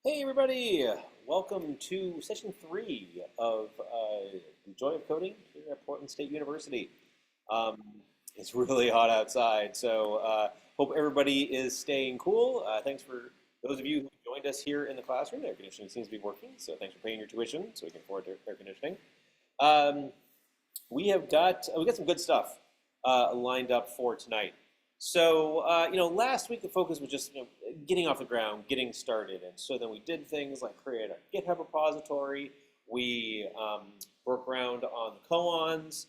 Hey everybody! Welcome to session 3 of The Joy of Coding here at Portland State University. Um, it's really hot outside, so hope everybody is staying cool. Thanks for those of you who joined us here in the classroom. Air conditioning seems to be working, so thanks for paying your tuition so we can afford air conditioning. Um, we got some good stuff lined up for tonight. So last week the focus was just getting off the ground, getting started, and so then we did things like create a GitHub repository. We broke ground on the koans.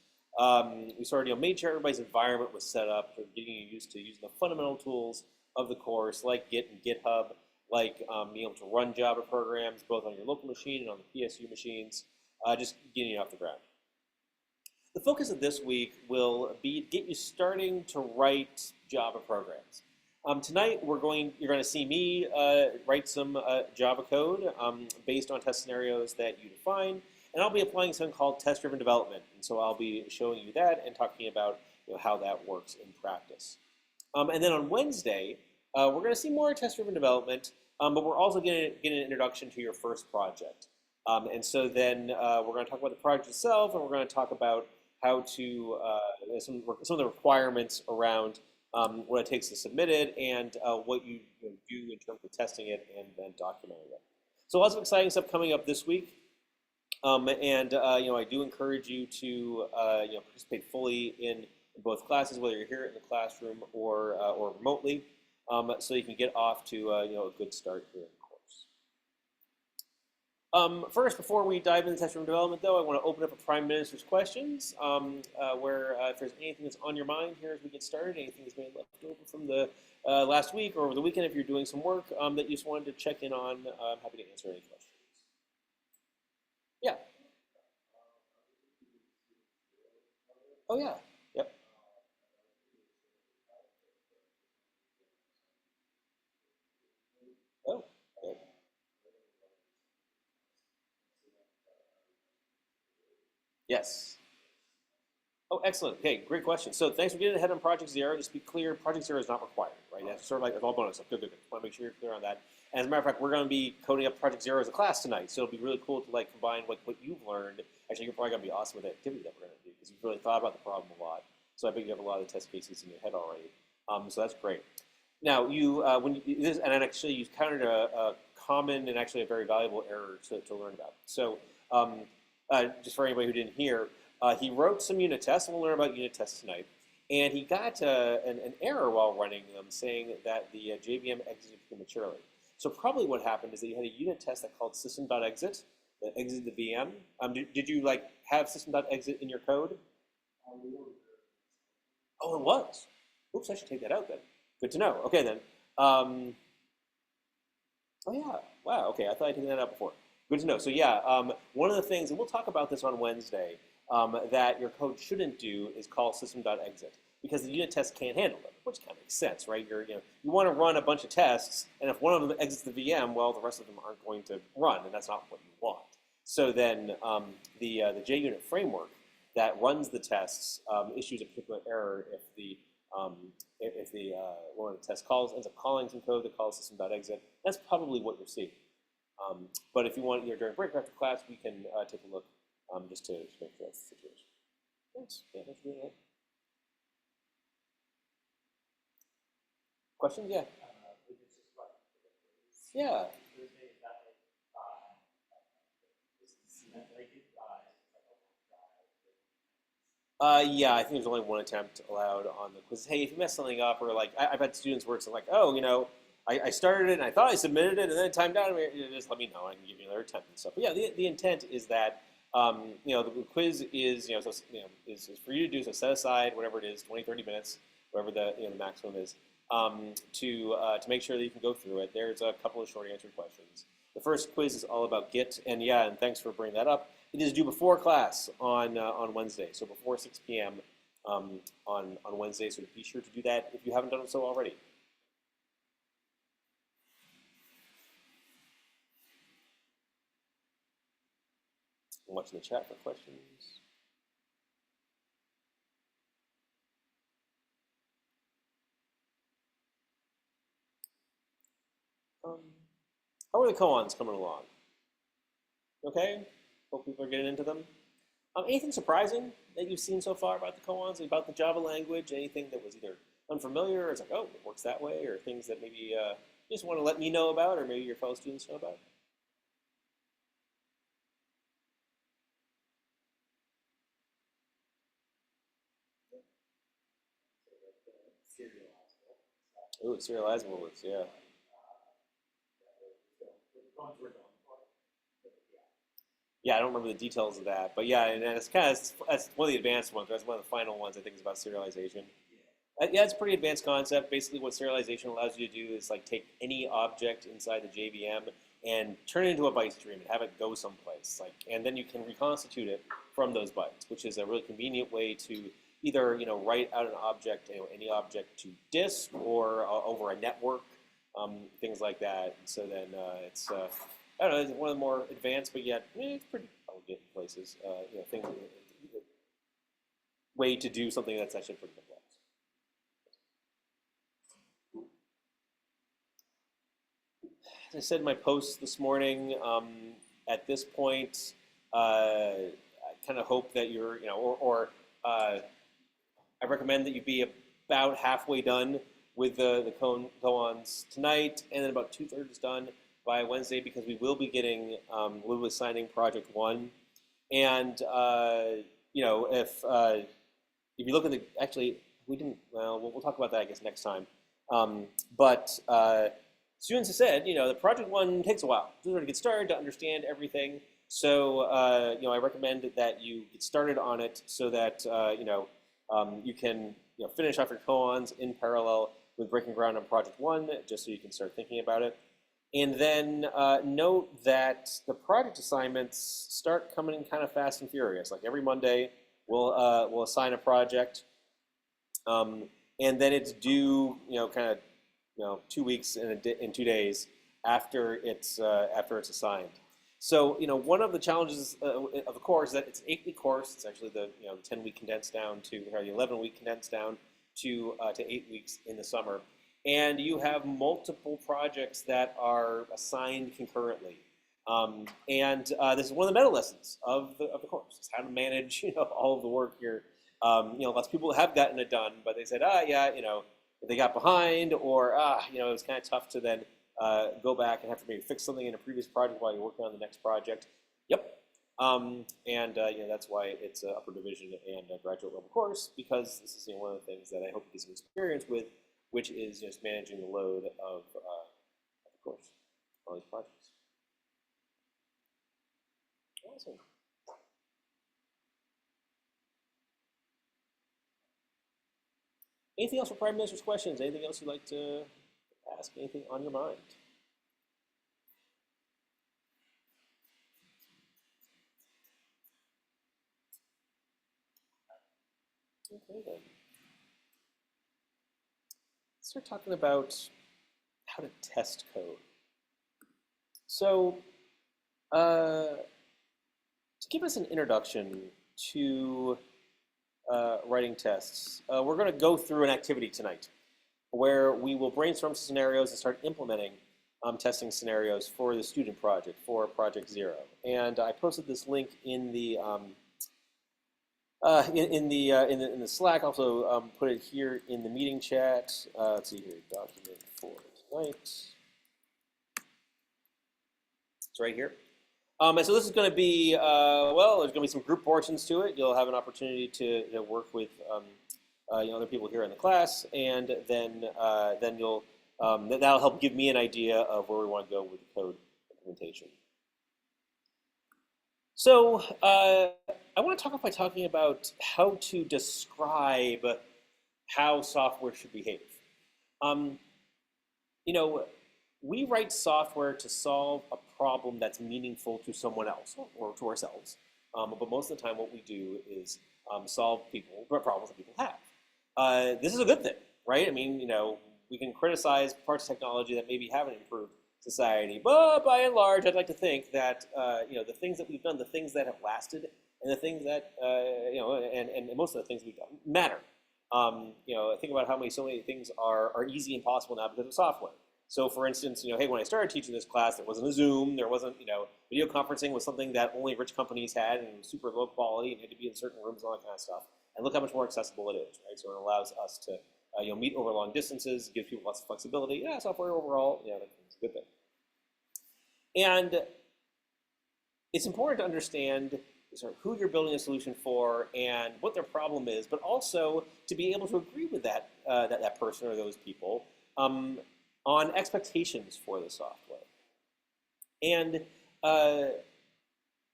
We sort of made sure everybody's environment was set up for getting you used to using the fundamental tools of the course, like Git and GitHub, like being able to run Java programs both on your local machine and on the PSU machines, just getting it off the ground. The focus of this week will be to get you starting to write Java programs. Tonight, you're going to see me write some Java code based on test scenarios that you define, and I'll be applying something called test-driven development. And so I'll be showing you that and talking about how that works in practice. And then on Wednesday, we're going to see more test-driven development, but we're also going to get an introduction to your first project. And so then we're going to talk about the project itself, and we're going to talk about how to some of the requirements around what it takes to submit it and what you do in terms of testing it and then documenting it. So lots of exciting stuff coming up this week. I do encourage you to participate fully in both classes, whether you're here in the classroom or remotely, so you can get off to a good start here. First, before we dive into test room development, though, I want to open up a Prime Minister's questions, where if there's anything that's on your mind here as we get started, anything that's been left over from the last week or over the weekend, if you're doing some work that you just wanted to check in on, I'm happy to answer any questions. Yeah. Oh, yeah. Yep. Oh, okay. Yes. Oh, excellent. Okay, great question. So thanks for getting ahead on Project Zero. Just to be clear, Project Zero is not required, right? That's sort of like it's all bonus stuff. Good, good, good. Want to make sure you're clear on that. And as a matter of fact, we're going to be coding up Project Zero as a class tonight, so it'll be really cool to like combine what you've learned. Actually, you're probably going to be awesome with the activity that we're going to do because you've really thought about the problem a lot. So I think you have a lot of the test cases in your head already. So that's great. Now, and actually you countered a common and actually a very valuable error to learn about. So just for anybody who didn't hear, he wrote some unit tests, and we'll learn about unit tests tonight. And he got an error while running them saying that the JVM exited prematurely. So probably what happened is that he had a unit test that called system.exit that exited the VM. Did you like have system.exit in your code? Oh, it was. Oops, I should take that out then. Good to know. Okay then. Um, oh yeah. Wow. Okay, I thought I'd taken that out before. Good to know. So yeah, one of the things, and we'll talk about this on Wednesday, that your code shouldn't do is call system.exit because the unit test can't handle it, which kind of makes sense, right? You want to run a bunch of tests, and if one of them exits the VM, well, the rest of them aren't going to run, and that's not what you want. So then the JUnit framework that runs the tests issues a particular error um, if the one of the test calls ends up calling some code that calls system.exit. That's probably what you're seeing. But if you want, during break after class, we can take a look just to make sure that's the situation. Thanks. Yeah, that's really nice. Questions? Yeah. Yeah. Yeah, I think there's only one attempt allowed on the quiz. Hey, if you mess something up, or like I've had students where it's like, oh, I started it and I thought I submitted it and then it timed out. Just let me know. I can give you another attempt and stuff. But yeah, the intent is that the quiz is is for you to do. So set aside whatever it is, 20, 30 minutes, whatever the maximum is, to make sure that you can go through it. There's a couple of short answer questions. The first quiz is all about Git, and yeah, and thanks for bringing that up. It is due before class on Wednesday, so before 6 p.m. On Wednesday. So be sure to do that if you haven't done so already. I'm watching the chat for questions. Um, How are the koans coming along? Okay, hope people are getting into them. Anything surprising that you've seen so far about the koans, about the Java language? Anything that was either unfamiliar, or it's like, oh, it works that way, or things that maybe you just want to let me know about, or maybe your fellow students know about? Oh, serializable is, yeah. Yeah, I don't remember the details of that, but yeah, and it's kind of that's one of the advanced ones. That's one of the final ones I think is about serialization. Yeah, it's a pretty advanced concept. Basically, what serialization allows you to do is like take any object inside the JVM and turn it into a byte stream and have it go someplace. Like, and then you can reconstitute it from those bytes, which is a really convenient way to either write out an object, any object to disk or over a network, things like that. And so then it's I don't know, it's one of the more advanced, but yet it's pretty elegant places. Things way to do something that's actually pretty complex. As I said in my post this morning, at this point, I kind of hope that you're, or I recommend that you be about halfway done with the koans tonight, and then about two-thirds done by Wednesday, because we will be getting, we'll be signing Project One, and if you look at the, actually, we didn't, well, we'll talk about that, I guess, next time. But students have said, the Project One takes a while to get started, to understand everything. So, I recommend that you get started on it so that, you can, finish off your koans in parallel with breaking ground on Project One, just so you can start thinking about it. And then note that the project assignments start coming in kind of fast and furious. Like every Monday, we'll assign a project, and then it's due, kind of, 2 weeks in 2 days after it's assigned. So, one of the challenges of the course is that it's an 8-week course. It's actually the 10-week condensed down to, or the 11-week condensed down to 8 weeks in the summer. And you have multiple projects that are assigned concurrently. This is one of the meta lessons of the course. It's how to manage all of the work here. Lots of people have gotten it done, but they said, yeah, they got behind, or it was kind of tough to then go back and have to maybe fix something in a previous project while you're working on the next project. Yep. That's why it's an upper division and a graduate level course, because this is one of the things that I hope you get some experience with, which is just managing the load of the course, all these projects. Awesome. Anything else for Prime Minister's questions? Anything else you'd like to ask? Anything on your mind? Okay, then. Let's start talking about how to test code. So, to give us an introduction to writing tests, we're going to go through an activity tonight where we will brainstorm some scenarios and start implementing testing scenarios for the student project, for Project Zero. And I posted this link in the in the Slack. Also put it here in the meeting chat. Let's see here, document for tonight. It's right here. And so this is going to be, well, there's going to be some group portions to it. You'll have an opportunity to work with other people here in the class, and then you'll that'll help give me an idea of where we want to go with the code implementation. So I want to talk by talking about how to describe how software should behave. We write software to solve a problem that's meaningful to someone else or to ourselves. But most of the time, what we do is solve problems that people have. This is a good thing, right? I mean, we can criticize parts of technology that maybe haven't improved society, but by and large, I'd like to think that the things that we've done, the things that have lasted, and the things that and most of the things we've done matter. Think about how so many things are easy and possible now because of software. So for instance, hey, when I started teaching this class, there wasn't a Zoom, there wasn't, video conferencing was something that only rich companies had and super low quality and had to be in certain rooms and all that kind of stuff. And look how much more accessible it is, right? So it allows us to, meet over long distances, gives people lots of flexibility. Yeah, software overall, that's a good thing. And it's important to understand sort of who you're building a solution for and what their problem is, but also to be able to agree with that person or those people on expectations for the software. And then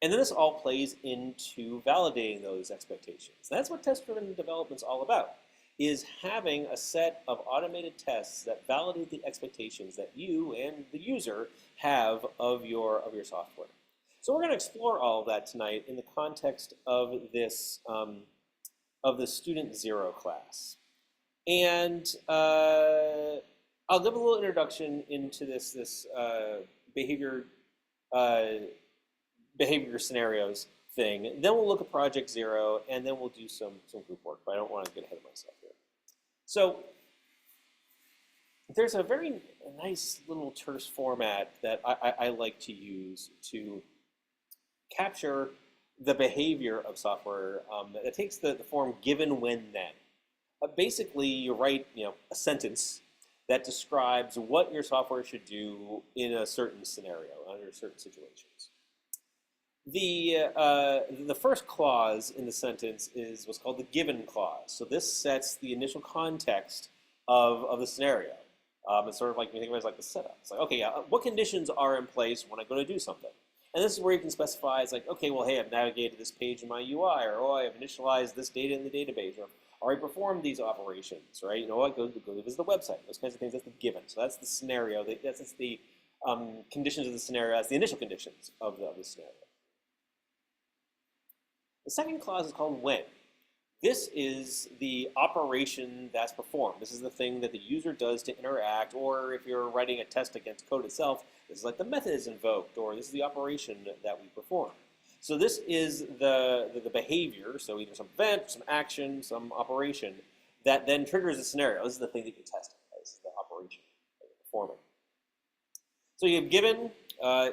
this all plays into validating those expectations. That's what test-driven development is all about, is having a set of automated tests that validate the expectations that you and the user have of your software. So we're going to explore all of that tonight in the context of this of the Student Zero class. And I'll give a little introduction into this behavior scenarios thing. Then we'll look at Project Zero, and then we'll do some group work. But I don't want to get ahead of myself here. So there's a very nice little terse format that I like to use to capture the behavior of software that takes the form given, when, then. Basically, you write a sentence that describes what your software should do in a certain scenario, under certain situations. The first clause in the sentence is what's called the given clause. So this sets the initial context of the scenario. It's sort of like, you think of it as like the setup. It's like, okay, yeah, what conditions are in place when I'm going to do something? And this is where you can specify, it's like, okay, well, hey, I've navigated this page in my UI, or oh, I've initialized this data in the database, or I performed these operations, right? You know what, go visit the website. Those kinds of things, that's the given. So that's the scenario, that's the conditions of the scenario, that's the initial conditions of the scenario. The second clause is called when. This is the operation that's performed. This is the thing that the user does to interact, or if you're writing a test against code itself, this is like the method is invoked, or this is the operation that we perform. So this is the behavior, so either some event, some action, some operation, that then triggers a scenario. This is the thing that you're testing. This is the operation that you're performing. So you have given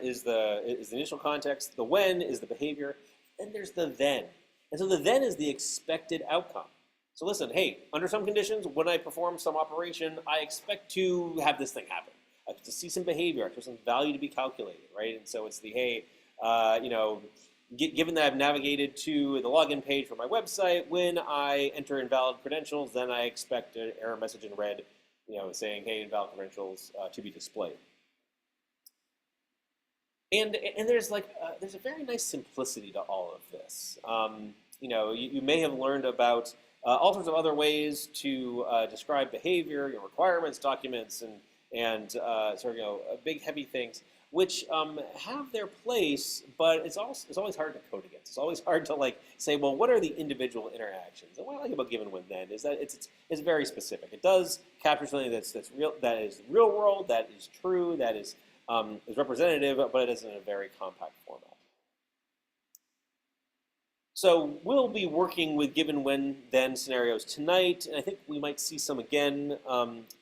is the initial context, the when is the behavior, then there's the then. And so the then is the expected outcome. So listen, hey, under some conditions, when I perform some operation, I expect to have this thing happen. I expect to see some behavior, I expect some value to be calculated, right? And so it's the, hey, given that I've navigated to the login page for my website, when I enter invalid credentials, then I expect an error message in red, saying, hey, invalid credentials to be displayed. And there's there's a very nice simplicity to all of this. You may have learned about all sorts of other ways to describe behavior, requirements, documents, and big heavy things, which have their place, but it's always hard to code against. It's always hard to say, well, what are the individual interactions? And what I like about given, when, then is that it's very specific. It does capture something that's real, that is real world, that is true, that is representative, but it is in a very compact format. So we'll be working with given, when, then scenarios tonight, and I think we might see some again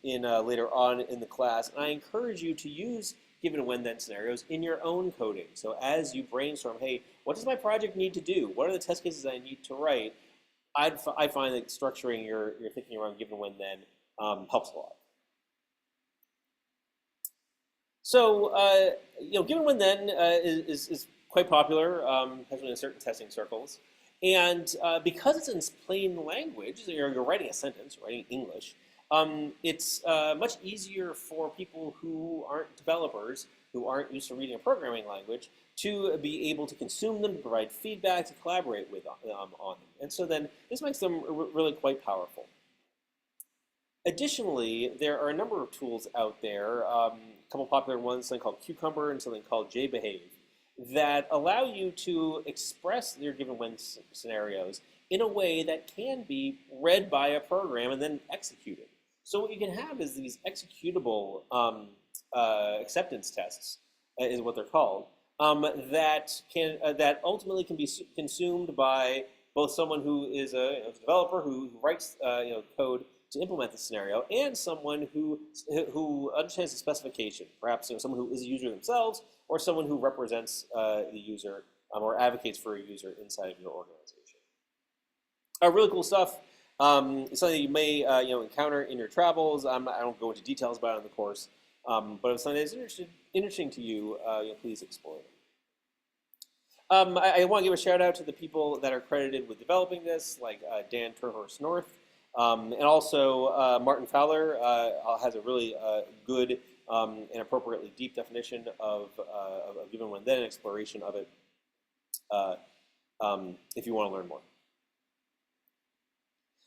later on in the class. And I encourage you to use given, when, then scenarios in your own coding. So as you brainstorm, hey, what does my project need to do? What are the test cases I need to write? I find that structuring your thinking around given, when, then helps a lot. So, given, when, then is quite popular, especially in certain testing circles. And because it's in plain language, you're writing a sentence, writing English, it's much easier for people who aren't developers, who aren't used to reading a programming language, to be able to consume them, to provide feedback, to collaborate with on them. And so then this makes them really quite powerful. Additionally, there are a number of tools out there, a couple popular ones, something called Cucumber and something called JBehave, that allow you to express your given when scenarios in a way that can be read by a program and then executed. So what you can have is these executable acceptance tests, is what they're called, that ultimately can be consumed by both someone who is a developer who writes code to implement the scenario, and someone who understands the specification, perhaps someone who is a user themselves, or someone who represents the user or advocates for a user inside of your organization. Really cool stuff. It's something that you may encounter in your travels. I don't go into details about it in the course, but if something that's interesting to you, please explore it. I want to give a shout out to the people that are credited with developing this, like Dan Turhorst North, and also Martin Fowler has a really good and appropriately deep definition of given when then exploration of it. If you want to learn more.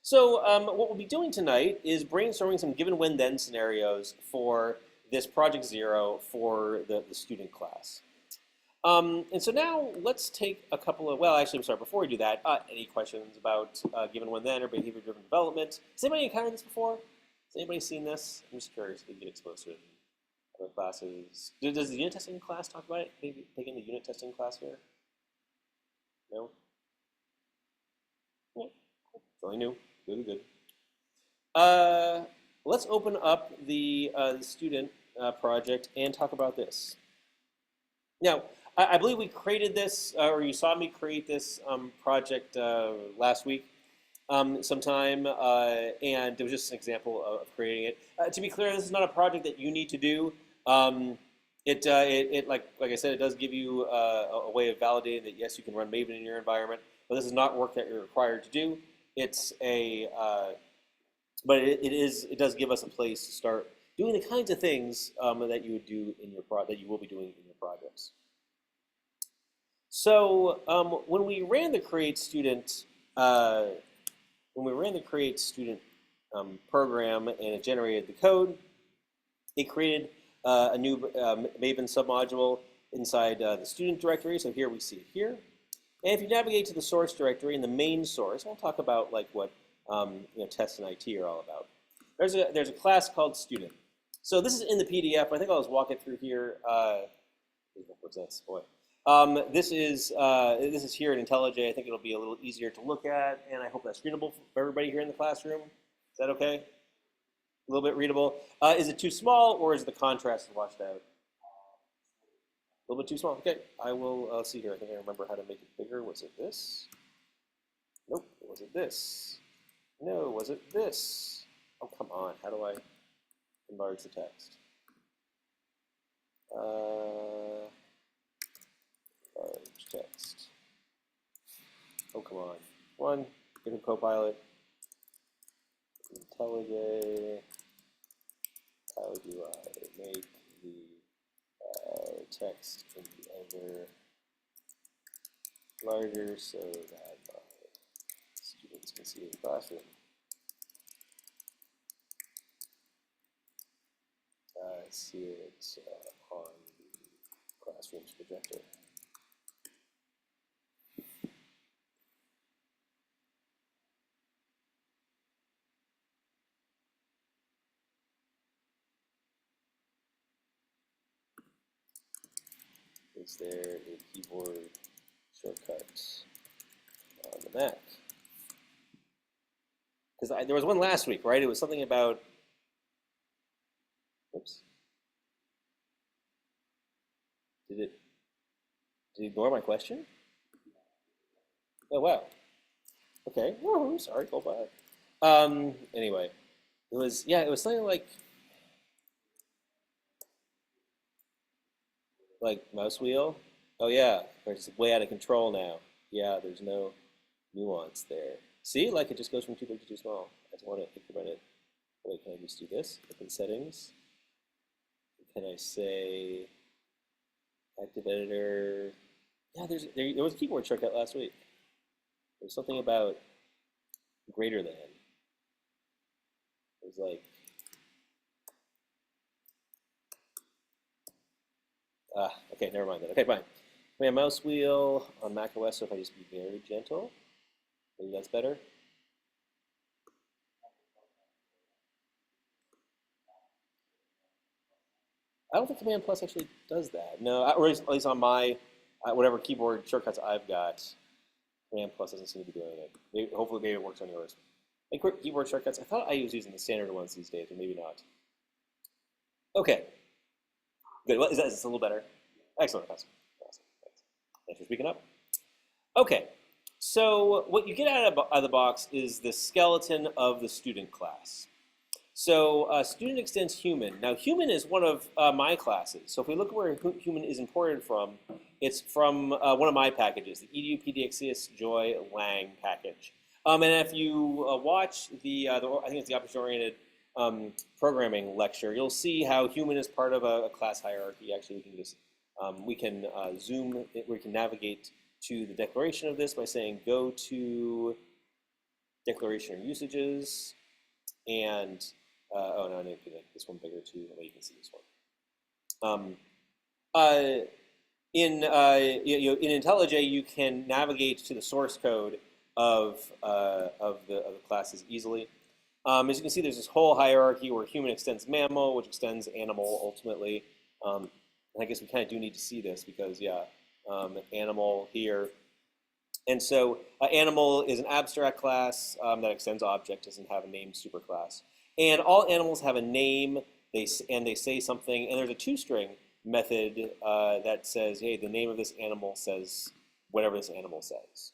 So what we'll be doing tonight is brainstorming some given when then scenarios for this Project Zero for the student class. And so now let's take a couple of, well, actually, I'm sorry, before we do that, any questions about given when then or behavior-driven development? Has anybody encountered this before? Has anybody seen this? I'm just curious if you get exposed to it in other classes. Does the unit testing class talk about it? Maybe taking the unit testing class here? No? Yeah, cool. It's only new. Good, good. Let's open up the student project and talk about this. Now, I believe we created this, or you saw me create this project last week sometime, and it was just an example of creating it. To be clear, this is not a project that you need to do. Like I said, it does give you a way of validating that, yes, you can run Maven in your environment, but this is not work that you're required to do. It's but it does give us a place to start doing the kinds of things that you would do in your that you will be doing in your projects. So when we ran the create student program and it generated the code, it created a new Maven submodule inside the student directory. So here we see it here. And if you navigate to the source directory in the main source, we'll talk about like what tests and IT are all about. There's a class called student. So this is in the PDF. I think I'll just walk it through here. What's that? Boy. This is here in IntelliJ. I think it'll be a little easier to look at, and I hope that's readable for everybody here in the classroom. Is that okay? A little bit readable. Is it too small, or is the contrast washed out? A little bit too small. Okay, I will see here. I think I remember how to make it bigger. Was it this? Nope. Was it this? No. Was it this? Oh, come on. How do I enlarge the text? Large text. Oh, come on. One. Give him Copilot. IntelliJ. How do I make the text in the other larger so that my students can see the classroom? I see it on the classroom's projector. Is there a keyboard shortcut on the Mac? Because there was one last week, right? It was something about, oops. Did it ignore my question? Oh, wow. Okay. Whoa, sorry, go back. Anyway, it was something like mouse wheel. Oh yeah, it's way out of control now. Yeah, there's no nuance there. See, like it just goes from too big to too small. I just want to increment it. Wait, can I just do this? Open settings. Can I say active editor? Yeah, there was a keyboard shortcut last week. There's something about greater than. It was like okay, never mind that. Okay, fine. My mouse wheel on macOS, so if I just be very gentle, maybe that's better. I don't think Command Plus actually does that. No, or at least on my whatever keyboard shortcuts I've got, Command Plus doesn't seem to be doing it. Hopefully, maybe it works on yours. And keyboard shortcuts, I thought I was using the standard ones these days, but maybe not. Okay, good. Is that a little better? Excellent. Awesome. Awesome. Thanks for speaking up. Okay, so what you get out of the box is the skeleton of the student class. So student extends human. Now human is one of my classes. So if we look at where human is imported from, it's from one of my packages, the edu pdxcs joy lang package. And if you watch I think it's the object-oriented programming lecture, you'll see how human is part of a class hierarchy. Actually, we can just zoom, we can navigate to the declaration of this by saying go to declaration or usages, and oh no, I need to make this one bigger too. That way you can see this one. In IntelliJ, you can navigate to the source code of the classes easily. As you can see, there's this whole hierarchy where human extends mammal, which extends animal ultimately. And I guess we kind of do need to see this because, yeah, animal here. And so animal is an abstract class that extends object, doesn't have a named superclass. And all animals have a name, they say something, and there's a toString method that says, hey, the name of this animal says whatever this animal says.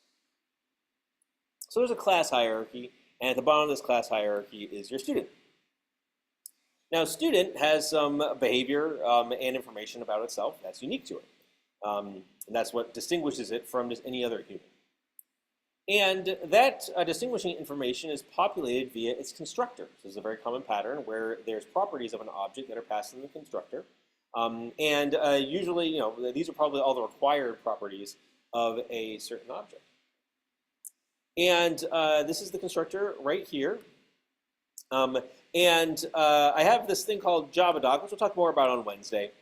So there's a class hierarchy, and at the bottom of this class hierarchy is your student. Now, student has some behavior and information about itself that's unique to it. And that's what distinguishes it from just any other human. And that distinguishing information is populated via its constructor. This is a very common pattern where there's properties of an object that are passed in the constructor. Usually, these are probably all the required properties of a certain object. And this is the constructor right here. I have this thing called JavaDoc, which we'll talk more about on Wednesday,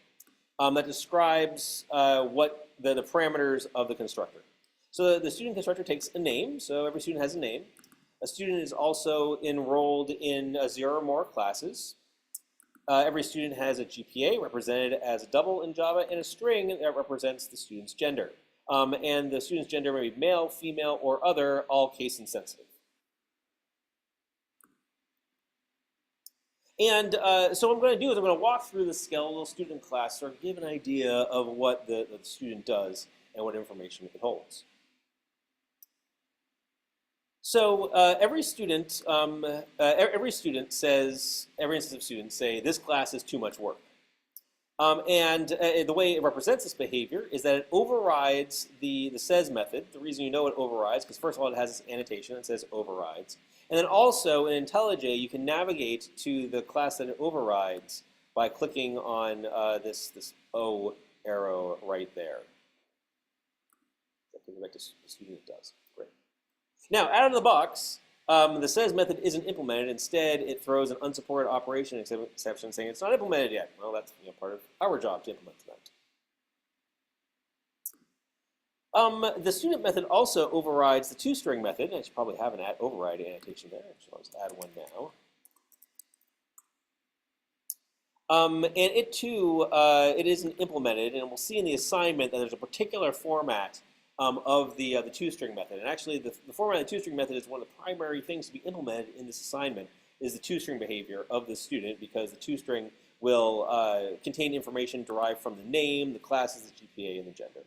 that describes what the parameters of the constructor. So the student constructor takes a name, so every student has a name. A student is also enrolled in 0 or more classes. Every student has a GPA represented as a double in Java and a string that represents the student's gender. And the student's gender may be male, female, or other, all case insensitive. And so what I'm going to do is I'm going to walk through the skeletal student class, sort of give an idea of what the student does and what information it holds. So every instance of students say this class is too much work. The way it represents this behavior is that it overrides the says method. The reason you know it overrides, because first of all, it has this annotation that says overrides. And then also in IntelliJ, you can navigate to the class that it overrides by clicking on this O arrow right there. That goes back to the student it does. Great. Now, out of the box, the says method isn't implemented. Instead, it throws an unsupported operation exception saying it's not implemented yet. Well, that's part of our job to implement that. The student method also overrides the toString method. I should probably have an override annotation there. I'll just add one now. And it too, it isn't implemented, and we'll see in the assignment that there's a particular format of the toString method. And actually, the format of the toString method is one of the primary things to be implemented in this assignment is the toString behavior of the student, because the toString will contain information derived from the name, the classes, the GPA, and the gender.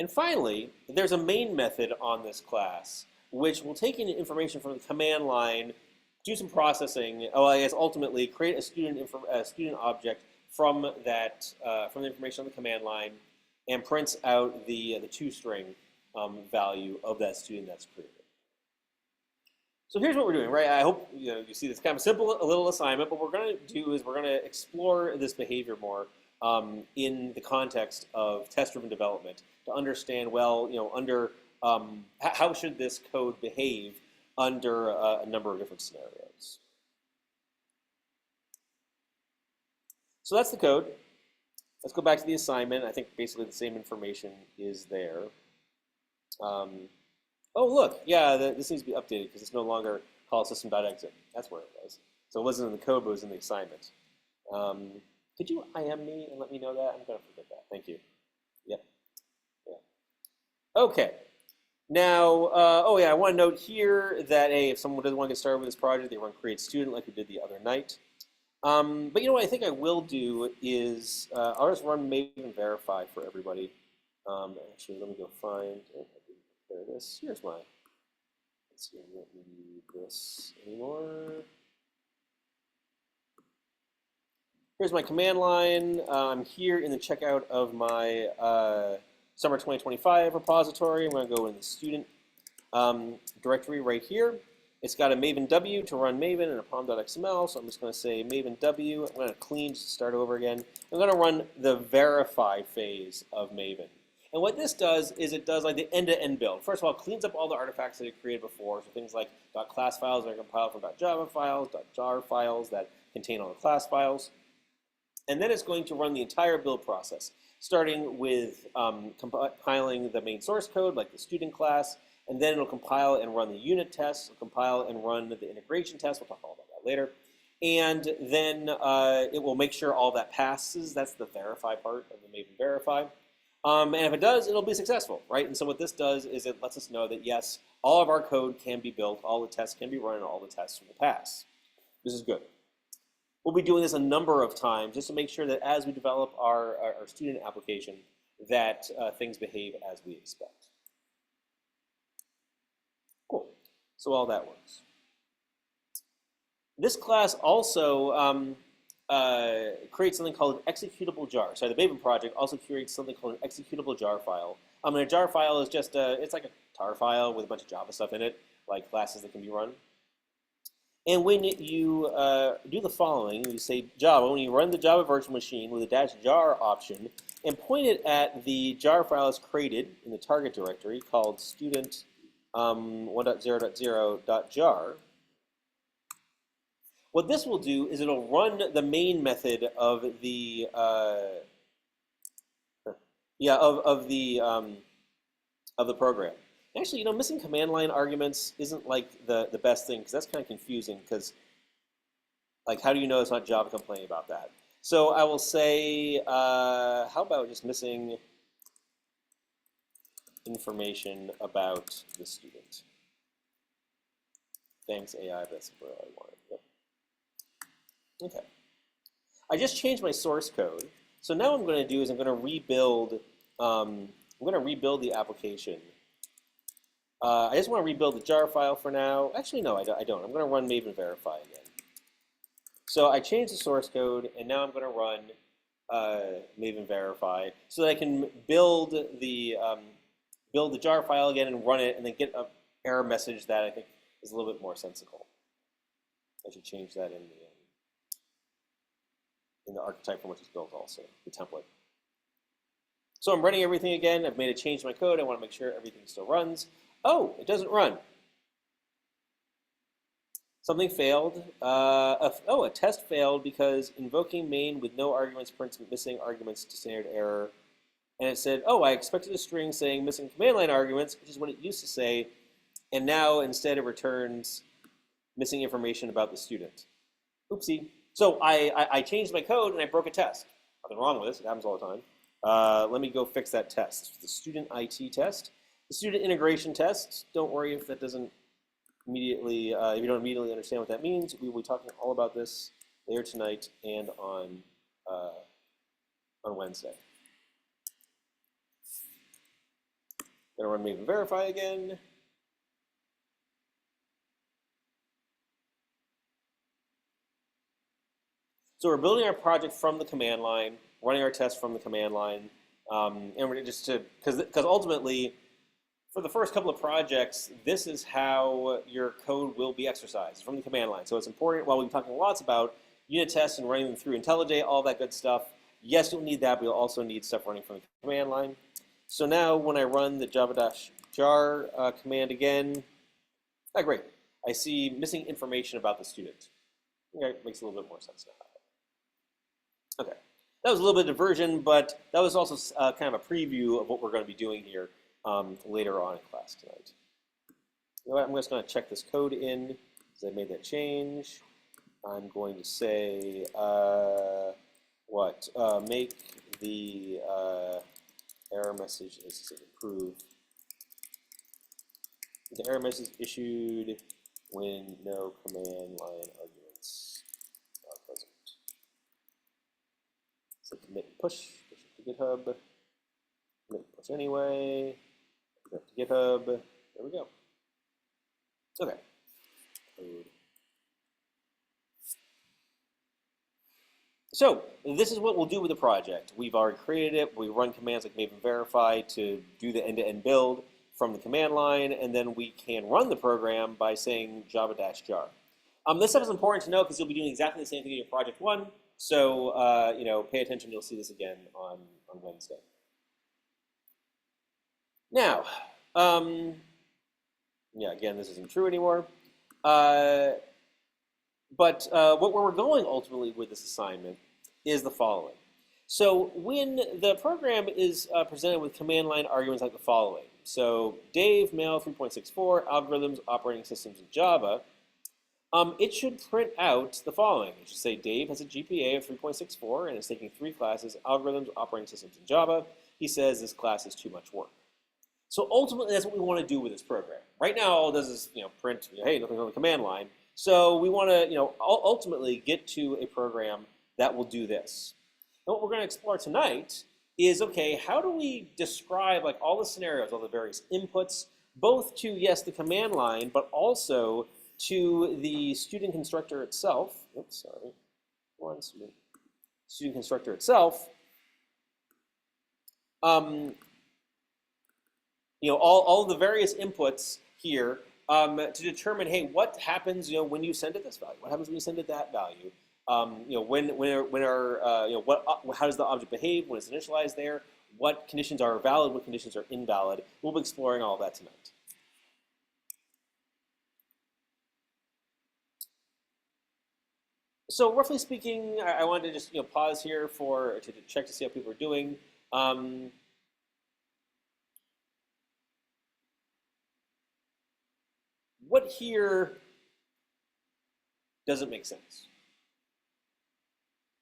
And finally, there's a main method on this class, which will take in information from the command line, do some processing, I guess ultimately create a student object from from the information on the command line, and prints out the toString value of that student that's created. So here's what we're doing, right? I hope you see this kind of simple, a little assignment. But what we're going to do is we're going to explore this behavior more in the context of test-driven development to understand, well, how should this code behave under a number of different scenarios. So that's the code. Let's go back to the assignment. I think basically the same information is there. Oh, look, yeah, this needs to be updated because it's no longer call system.exit. That's where it was. So it wasn't in the code, but it was in the assignment. Could you IM me and let me know that? I'm going to forget that. Thank you. Yep. Yeah. Okay. Now, oh yeah, I want to note here that hey, if someone doesn't want to get started with this project, they run create student like we did the other night. But you know what I think I will do is I'll just run Maven verify for everybody. Actually, let me go find. Oh, I didn't prepare this. Here's my. Let's see, I don't need this anymore. Here's my command line. I'm here in the checkout of my summer 2025 repository. I'm going to go in the student directory right here. It's got a Maven W to run Maven and a pom.xml, so I'm just going to say Maven W. I'm going to clean just to start over again. I'm going to run the verify phase of Maven. And what this does is it does like the end-to-end build. First of all, it cleans up all the artifacts that it created before, so things like .class files that are compiled from .java files, .jar files that contain all the class files. And then it's going to run the entire build process, starting with compiling the main source code, like the student class, and then it'll compile and run the unit tests, it'll compile and run the integration tests. We'll talk all about that later. And then it will make sure all that passes. That's the verify part of the Maven verify. And if it does, it'll be successful, right? And so what this does is it lets us know that, yes, all of our code can be built, all the tests can be run, and all the tests will pass. This is good. We'll be doing this a number of times just to make sure that as we develop our student application, that things behave as we expect. Cool. So all that works. This class also creates something called an executable jar. So the Maven project also creates something called an executable jar file. And a jar file is just it's like a tar file with a bunch of Java stuff in it, like classes that can be run. And when you do the following, you say Java, when you run the Java virtual machine with a -jar option and point it at the jar file is created in the target directory called student 1.0.0.jar, what this will do is it'll run the main method of the of the program. Actually, missing command line arguments isn't like the best thing because that's kind of confusing because like how do you know it's not Java complaining about that? So I will say, how about just missing information about the student? Thanks AI, that's where I want it. Yep. Okay. I just changed my source code. So now what I'm going to do is I'm going to rebuild. The application. I just want to rebuild the jar file for now. Actually, no, I don't. I'm going to run Maven verify again. So I changed the source code, and now I'm going to run Maven verify so that I can build the jar file again and run it, and then get an error message that I think is a little bit more sensible. I should change that in the archetype from which it's built also, the template. So I'm running everything again. I've made a change to my code. I want to make sure everything still runs. Oh, it doesn't run. Something failed. A test failed because invoking main with no arguments prints missing arguments to standard error. And it said, oh, I expected a string saying missing command line arguments, which is what it used to say. And now instead it returns missing information about the student. Oopsie. So I changed my code and I broke a test. Nothing wrong with this. It happens all the time. Let me go fix that test. The student IT test. The student integration test. Don't worry if that doesn't immediately, if you don't immediately understand what that means. We will be talking all about this later tonight and on Wednesday. Gonna run Maven verify again. So we're building our project from the command line, running our tests from the command line, and we're just to because ultimately, for the first couple of projects, this is how your code will be exercised from the command line. So it's important. While we've been talking lots about unit tests and running them through IntelliJ, all that good stuff. Yes, you'll need that, but you'll also need stuff running from the command line. So now when I run the java-jar command again, great. I see missing information about the student. Okay, makes a little bit more sense now. Okay, that was a little bit of diversion, but that was also kind of a preview of what we're going to be doing here later on in class tonight. You know what? I'm just going to check this code in because I made that change. I'm going to say make the error message is to improve The error message issued when no command line arguments are present. So commit and push it to GitHub, commit and push anyway, commit to GitHub. There we go. Okay. Code. So this is what we'll do with the project. We've already created it. We run commands like Maven verify to do the end-to-end build from the command line, and then we can run the program by saying java-jar. This stuff is important to know because you'll be doing exactly the same thing in your project one. So pay attention. You'll see this again on Wednesday. Now, yeah, again, this isn't true anymore. But where we're going ultimately with this assignment is the following. So when the program is presented with command line arguments like the following. So Dave, mail 3.64, algorithms, operating systems in Java. It should print out the following. It should say Dave has a GPA of 3.64 and is taking 3 classes, algorithms, operating systems in Java. He says this class is too much work. So ultimately, that's what we want to do with this program. Right now, all it does is print, hey, nothing on the command line. So we want to ultimately get to a program that will do this. And what we're going to explore tonight is, okay, how do we describe like all the scenarios, all the various inputs, both to, yes, the command line, but also to the student constructor itself. Oops, sorry. One student constructor itself. All the various inputs here to determine, hey, what happens, when you send it this value? What happens when you send it that value? How does the object behave when it's initialized there? What conditions are valid? What conditions are invalid? We'll be exploring all of that tonight. So roughly speaking, I wanted to just pause here to check to see how people are doing. What here doesn't make sense?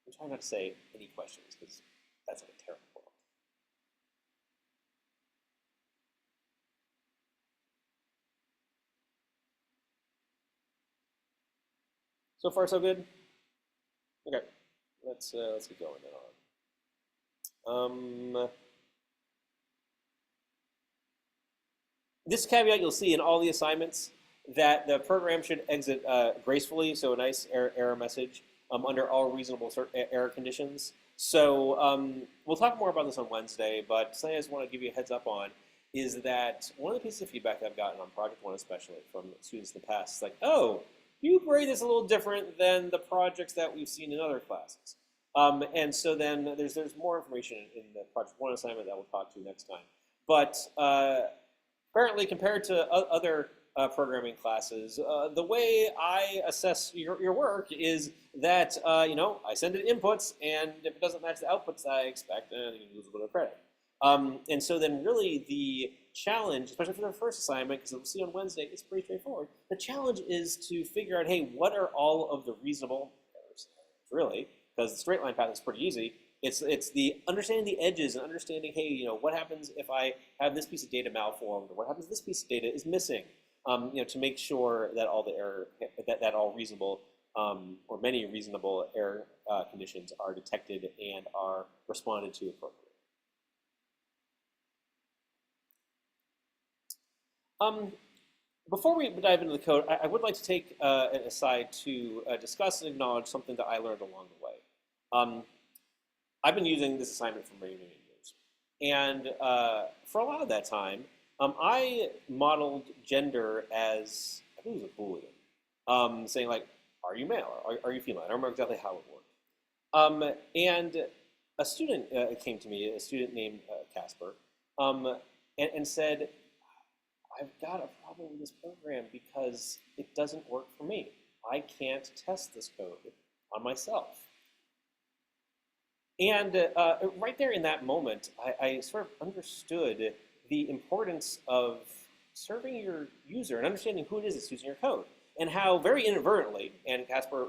I'm trying not to say any questions because that's like a terrible world. So far, so good. Okay, let's get going then on. This caveat you'll see in all the assignments that the program should exit gracefully, so a nice error message under all reasonable error conditions. So we'll talk more about this on Wednesday, but something I just want to give you a heads up on is that one of the pieces of feedback that I've gotten on Project 1 especially from students in the past is like, oh, you grade this a little different than the projects that we've seen in other classes. And so then there's more information in the Project 1 assignment that we'll talk to next time. But apparently, compared to other programming classes, the way I assess your work is that I send it inputs, and if it doesn't match the outputs I expect, then you lose a little bit of credit. And so then really the challenge, especially for the first assignment, because we'll see on Wednesday, it's pretty straightforward. The challenge is to figure out, hey, what are all of the reasonable errors, really, because the straight line path is pretty easy. It's the understanding the edges and understanding, hey, what happens if I have this piece of data malformed, or what happens if this piece of data is missing, to make sure that all the error, that all reasonable or many reasonable error conditions are detected and are responded to appropriately. Before we dive into the code, I would like to take an aside to discuss and acknowledge something that I learned along the way. I've been using this assignment for many, many years. And for a lot of that time, I modeled gender as, I think it was a Boolean, saying like, are you male or are you female? I don't remember exactly how it worked. And a student came to me, a student named Casper, and said, I've got a problem with this program because it doesn't work for me. I can't test this code on myself. And right there in that moment, I sort of understood the importance of serving your user and understanding who it is that's using your code, and how very inadvertently, and Casper,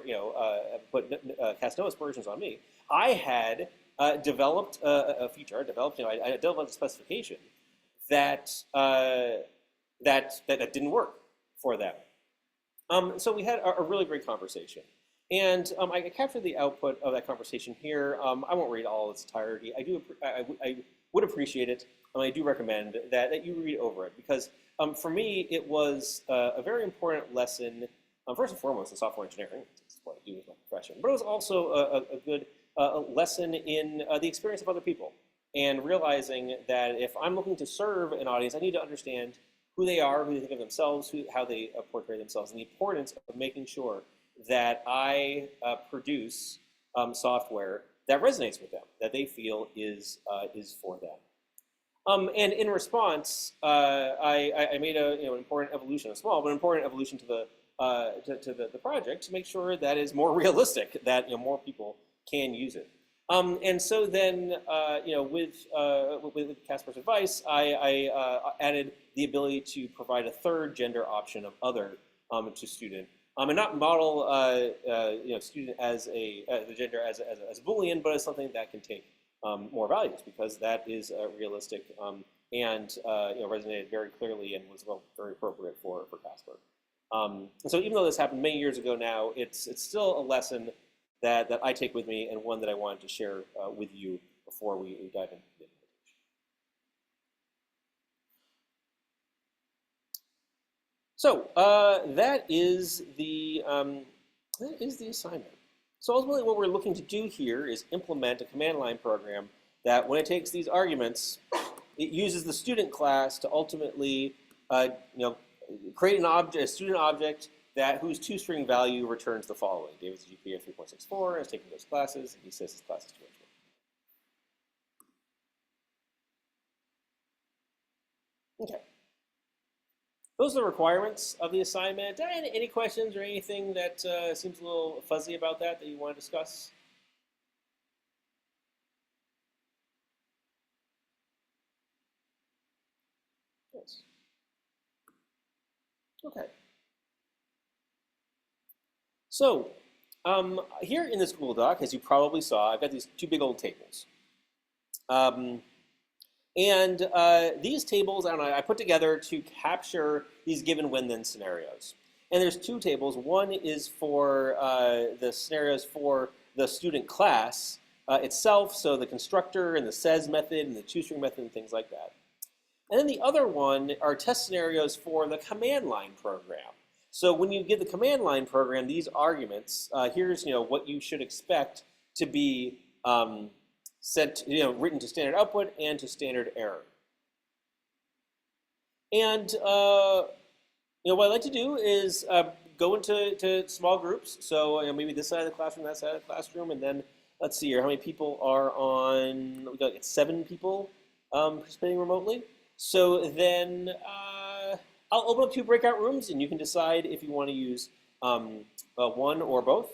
cast no aspersions on me, I had developed a feature. I developed a specification that that didn't work for them. So we had a really great conversation. And I captured the output of that conversation here. I won't read all its entirety. I would appreciate it, and I do recommend that you read over it because for me it was a very important lesson, first and foremost in software engineering. That's what I do with my profession. But it was also a good lesson in the experience of other people and realizing that if I'm looking to serve an audience, I need to understand who they are, who they think of themselves, how they portray themselves, and the importance of making sure that I produce software that resonates with them, that they feel is for them. And in response, I made an important evolution, a small but important evolution to the project to make sure that is more realistic, that more people can use it. And so then, with Casper's advice, I added the ability to provide a third gender option of other to student, and not model student as the gender as a Boolean, but as something that can take more values because that is realistic and resonated very clearly and was very appropriate for Casper. And so even though this happened many years ago now, it's still a lesson that I take with me and one that I wanted to share with you before we dive into the implementation. So that is the assignment. So ultimately what we're looking to do here is implement a command line program that when it takes these arguments, it uses the student class to ultimately create a student object whose toString value returns the following. David's GPA of 3.64, has taken those classes, and he says his class is too much work. Okay. Those are the requirements of the assignment. Any questions or anything that seems a little fuzzy about that you want to discuss? Yes. Okay. So here in this Google Doc, as you probably saw, I've got these two big old tables. These tables I put together to capture these given when-then scenarios. And there's two tables. One is for the scenarios for the student class itself, so the constructor and the says method and the toString method and things like that. And then the other one are test scenarios for the command line program. So when you give the command line program these arguments, here's what you should expect to be sent, written to standard output and to standard error. And what I like to do is go into small groups. So maybe this side of the classroom, that side of the classroom, and then let's see here, how many people are on? We got 7 people participating remotely. So then I'll open up 2 breakout rooms, and you can decide if you want to use one or both.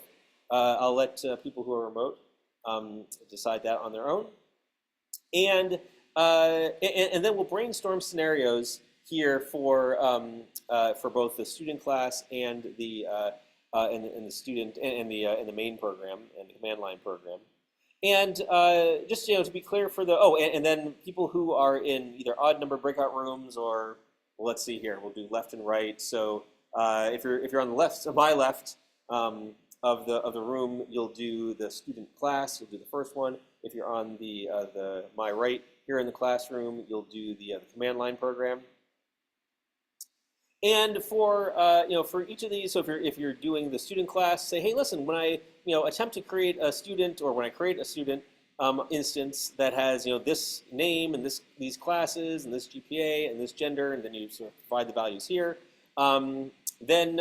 I'll let people who are remote decide that on their own. And then we'll brainstorm scenarios here for both the student class and the student and the main program and the command line program. And just to be clear for the and then people who are in either odd number breakout rooms or let's see here, we'll do left and right. So if you're on the left, my left of the room, you'll do the student class. You'll do the first one. If you're on the my right here in the classroom, you'll do the command line program. And for each of these, so if you're doing the student class, say, hey, listen, when I attempt to create a student, or when I create a student instance that has this name and these classes and this GPA and this gender, and then you sort of provide the values here. Then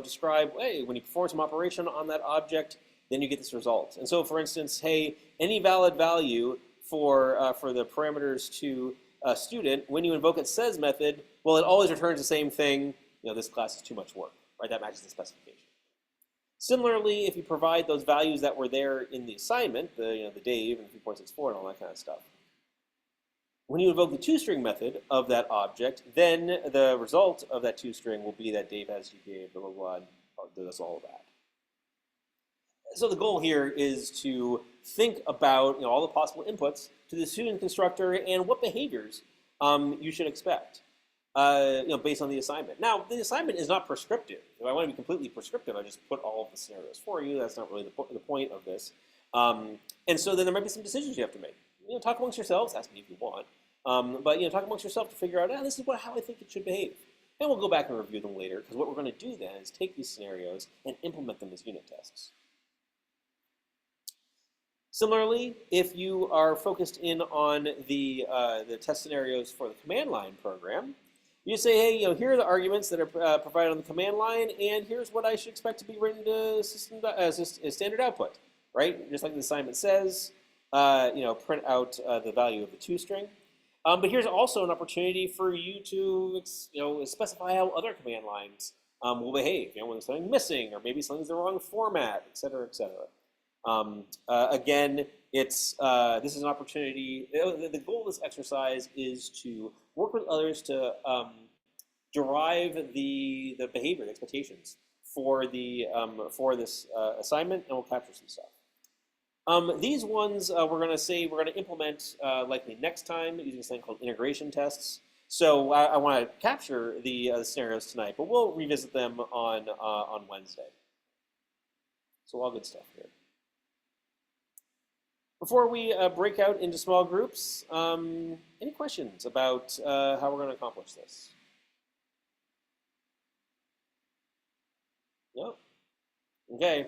describe, hey, when you perform some operation on that object, then you get this result. And so, for instance, hey, any valid value for the parameters to a student, when you invoke its says method, well, it always returns the same thing. This class is too much work, right? That matches the specification. Similarly, if you provide those values that were there in the assignment, the Dave and 3.64 and all that kind of stuff, when you invoke the toString method of that object, then the result of that toString will be that Dave has GPA, blah, blah, blah, and does all of that. So the goal here is to think about all the possible inputs to the student constructor and what behaviors you should expect. based on the assignment. Now, the assignment is not prescriptive. If I want to be completely prescriptive, I just put all of the scenarios for you. That's not really the point of this. And so then there might be some decisions you have to make. Talk amongst yourselves. Ask me if you want. But talk amongst yourself to figure out, this is how I think it should behave. And we'll go back and review them later, because what we're going to do then is take these scenarios and implement them as unit tests. Similarly, if you are focused in on the test scenarios for the command line program, you say, hey, here are the arguments that are provided on the command line, and here's what I should expect to be written to standard output, right? Just like the assignment says, print out the value of the toString. But here's also an opportunity for you to specify how other command lines will behave. When there's something missing, or maybe something's the wrong format, et cetera, et cetera. Again, this is an opportunity. The goal of this exercise is to work with others to derive the behavior, the expectations for this assignment, and we'll capture some stuff. These ones we're going to implement likely next time using this thing called integration tests. So I want to capture the scenarios tonight, but we'll revisit them on Wednesday. So all good stuff here. Before we break out into small groups, any questions about how we're going to accomplish this? No? Okay.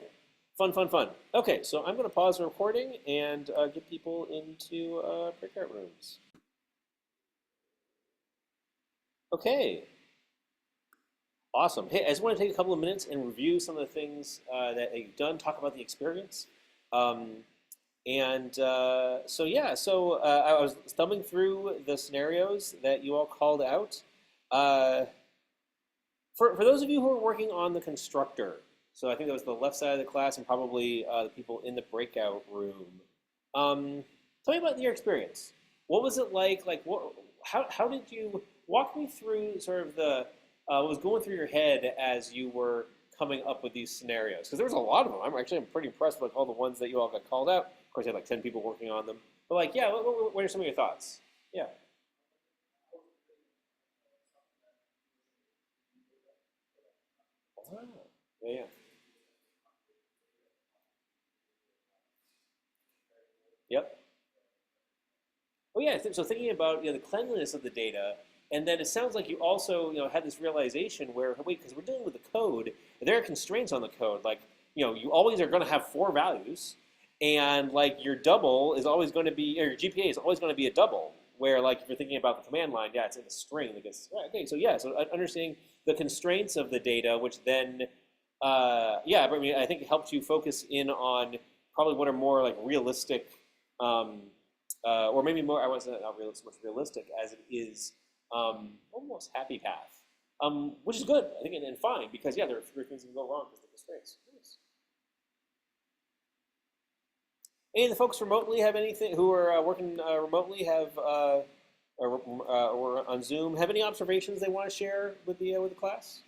Fun, fun, fun. Okay, so I'm going to pause the recording and get people into breakout rooms. Okay. Awesome. Hey, I just want to take a couple of minutes and review some of the things that you've done, talk about the experience. So I was thumbing through the scenarios that you all called out. For those of you who are working on the constructor, so I think that was the left side of the class and probably the people in the breakout room. Tell me about your experience. What was it like? How did you walk me through sort of what was going through your head as you were coming up with these scenarios? Because there was a lot of them. I'm pretty impressed with all the ones that you all got called out. Of course, you had 10 people working on them. But what are some of your thoughts? Yeah. Ah, yeah. Yep. Oh yeah. So thinking about the cleanliness of the data, and then it sounds like you also had this realization where wait, because we're dealing with the code, there are constraints on the code. You always are going to have 4 values, and your double is always going to be, or your GPA is always going to be a double. Where if you're thinking about the command line, yeah, it's in a string that gets right, okay. So yeah, so understanding the constraints of the data, which then I think it helped you focus in on probably what are more realistic. Or maybe more, I wasn't not real, so much realistic as it is almost happy path, which is good, I think, and fine, because, yeah, there are fewer things that can go wrong with the constraints. Nice. Any of the folks remotely have anything, who are working remotely or on Zoom, have any observations they want to share with the class?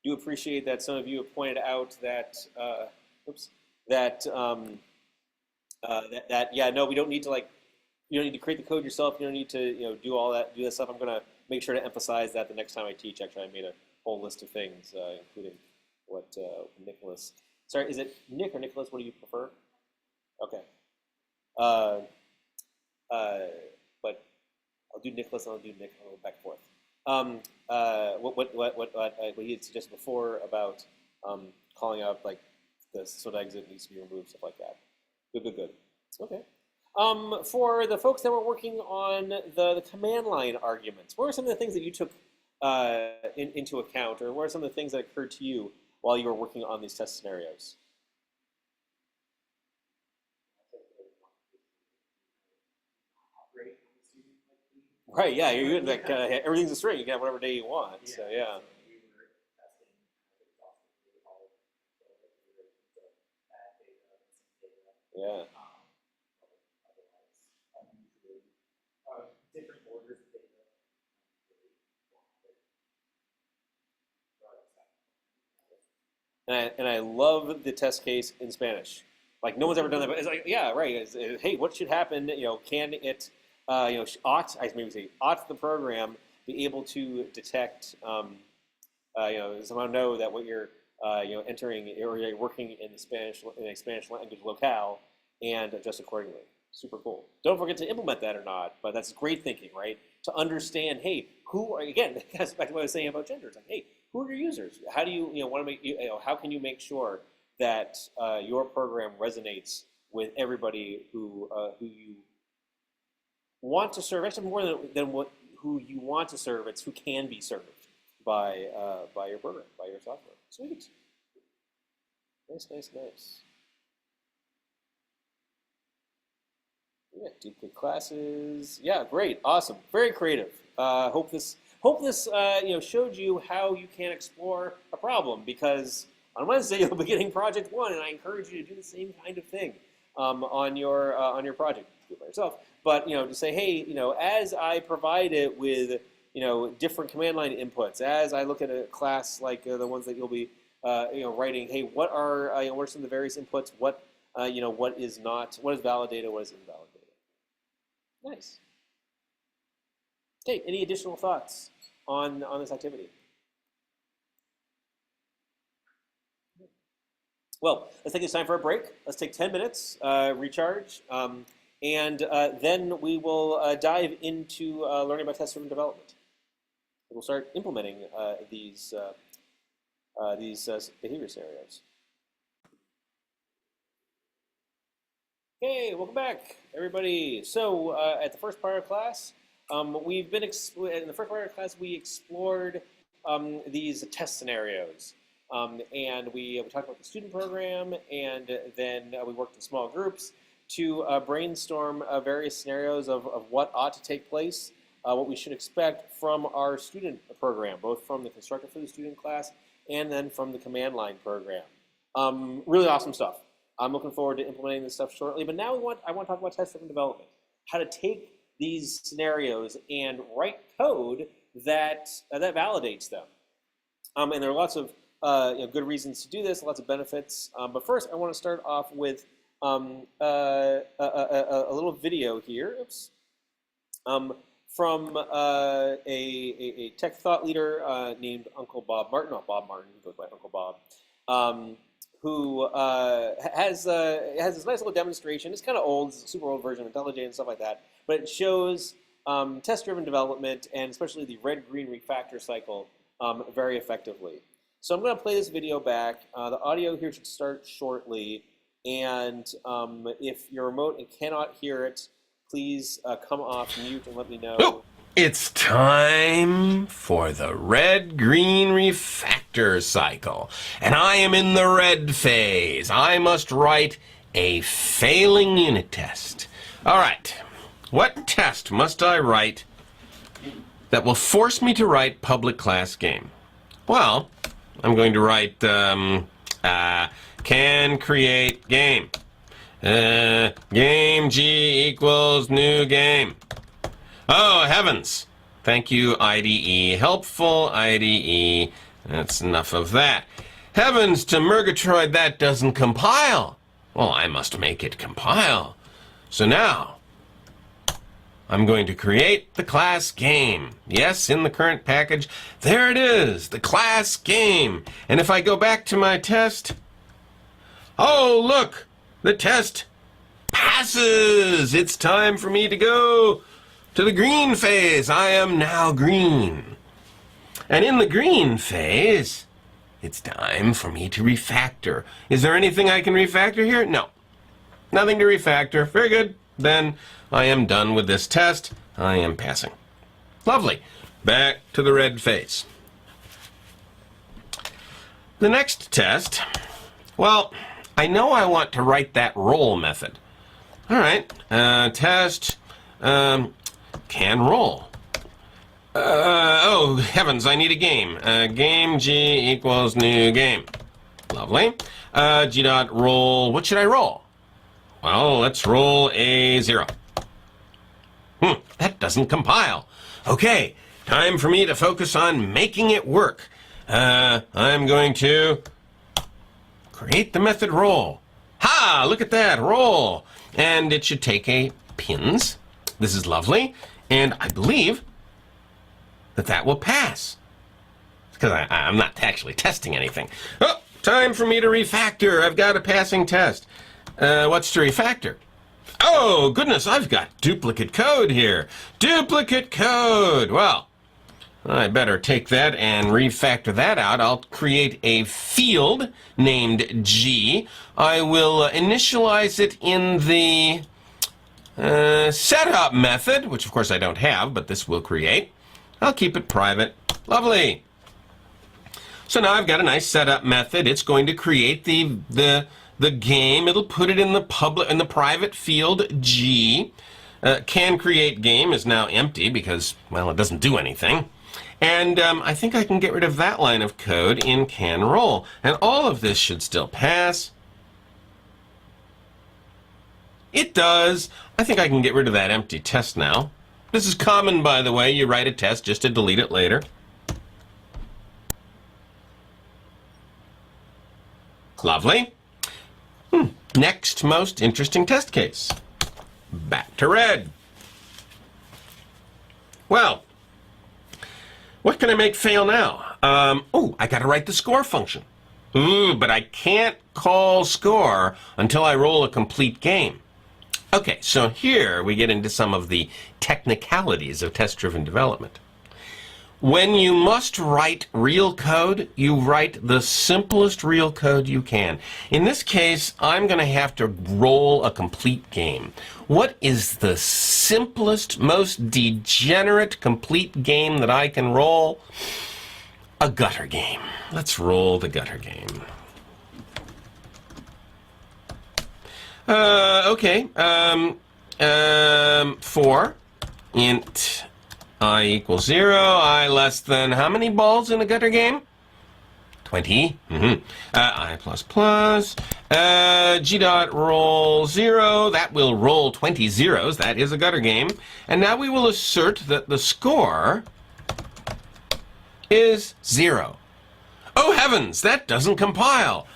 Do appreciate that some of you have pointed out that, oops, that, yeah, no, we don't need to you don't need to create the code yourself. You don't need to do all that, do that stuff. I'm gonna make sure to emphasize that the next time I teach. Actually, I made a whole list of things, including what Nicholas. Sorry, is it Nick or Nicholas? What do you prefer? Okay. Uh, but I'll do Nicholas and I'll do Nick. I'll go back and forth. What he had suggested before about calling out the sort of exit needs to be removed, stuff like that. Good, good, good. Okay. For the folks that were working on the command line arguments, what are some of the things that you took into account, or what are some of the things that occurred to you while you were working on these test scenarios? Right, yeah, you're everything's a string. You can have whatever day you want. So yeah. Yeah. and I love the test case in Spanish. Like no one's ever done that, but it's like, yeah, right. Hey, what should happen? Can it, ought the program be able to detect, somehow know that what you're, entering or you're working in a Spanish language locale and adjust accordingly. Super cool. Don't forget to implement that or not, but that's great thinking, right? To understand, hey, again, that's back to what I was saying about gender. It's like, hey, who are your users? How do you, want to make, how can you make sure that your program resonates with everybody who you want to serve? Actually, more than who you want to serve, it's who can be served by your program, by your software. Sweet. Nice, nice, nice. Yeah, duplicate classes. Yeah, great, awesome, very creative. Hope this showed you how you can explore a problem, because on Wednesday you'll be getting project 1, and I encourage you to do the same kind of thing on your project. Do it by yourself, but to say, hey, as I provide it with different command line inputs, as I look at a class like the ones that you'll be writing, hey, what are some of the various inputs? What what is validated, what is invalidated? Nice. Okay, any additional thoughts on this activity? Well, let's take this time for a break. Let's take 10 minutes, recharge, and then we will dive into learning about test-driven development. We'll start implementing these behavior scenarios. Hey, welcome back, everybody. So at the first part of class, in the first part of class, we explored these test scenarios. And we talked about the student program, and then we worked in small groups to brainstorm various scenarios of what ought to take place, what we should expect from our student program, both from the constructor for the student class and then from the command line program. Really awesome stuff. I'm looking forward to implementing this stuff shortly, but now I want to talk about test-driven development, how to take these scenarios and write code that validates them. And there are lots of good reasons to do this, lots of benefits. But first, I want to start off with a little video here. Oops. From a tech thought leader named Uncle Bob Martin, not Bob Martin, who goes by Uncle Bob, who has this nice little demonstration. It's kind of old, it's a super old version of IntelliJ and stuff like that, but it shows test-driven development and especially the red-green refactor cycle very effectively. So I'm going to play this video back. The audio here should start shortly, and if you're remote and cannot hear it, please come off mute and let me know. Oh, it's time for the red-green refactor cycle, and I am in the red phase. I must write a failing unit test. All right, what test must I write that will force me to write public class game? Well, I'm going to write can create game. Game G equals new game. Oh, heavens. Thank you, IDE. Helpful IDE. That's enough of that. Heavens to Murgatroyd, that doesn't compile. Well, I must make it compile. So now, I'm going to create the class game. Yes, in the current package, there it is, the class game. And if I go back to my test, oh, look, the test passes. It's time for me to go to the green phase. I am now green. And in the green phase, it's time for me to refactor. Is there anything I can refactor here? No. Nothing to refactor. Very good. Then I am done with this test. I am passing. Lovely. Back to the red phase. The next test, well, I know I want to write that roll method. All right. Test can roll. Oh, heavens, I need a game. Game G equals new game. Lovely. G dot roll. What should I roll? Well, let's roll a 0. That doesn't compile. Okay, time for me to focus on making it work. I'm going to create the method roll. Ha! Look at that, roll. And it should take a pins. This is lovely. And I believe that that will pass. Because I'm not actually testing anything. Oh, time for me to refactor. I've got a passing test. What's to refactor? Oh, goodness, I've got duplicate code here. Duplicate code. Well, I better take that and refactor that out. I'll create a field named G. I will initialize it in the setup method, which of course I don't have, but this will create. I'll keep it private. Lovely. So now I've got a nice setup method. It's going to create the game. It'll put it in the private field G. Can create game is now empty because, well, it doesn't do anything. And I think I can get rid of that line of code in can roll. And all of this should still pass. It does. I think I can get rid of that empty test now. This is common, by the way. You write a test just to delete it later. Lovely. Next most interesting test case. Back to red. Well, what can I make fail now? I got to write the score function. But I can't call score until I roll a complete game. Okay, so here we get into some of the technicalities of test-driven development. When you must write real code, you write the simplest real code you can. In this case, I'm going to have to roll a complete game. What is the simplest, most degenerate complete game that I can roll? A gutter game. Let's roll the gutter game. Okay. 4 int I equals 0, I less than how many balls in a gutter game? 20. I plus plus. G dot roll 0. That will roll 20 zeros. That is a gutter game. And now we will assert that the score is 0. Oh heavens, that doesn't compile.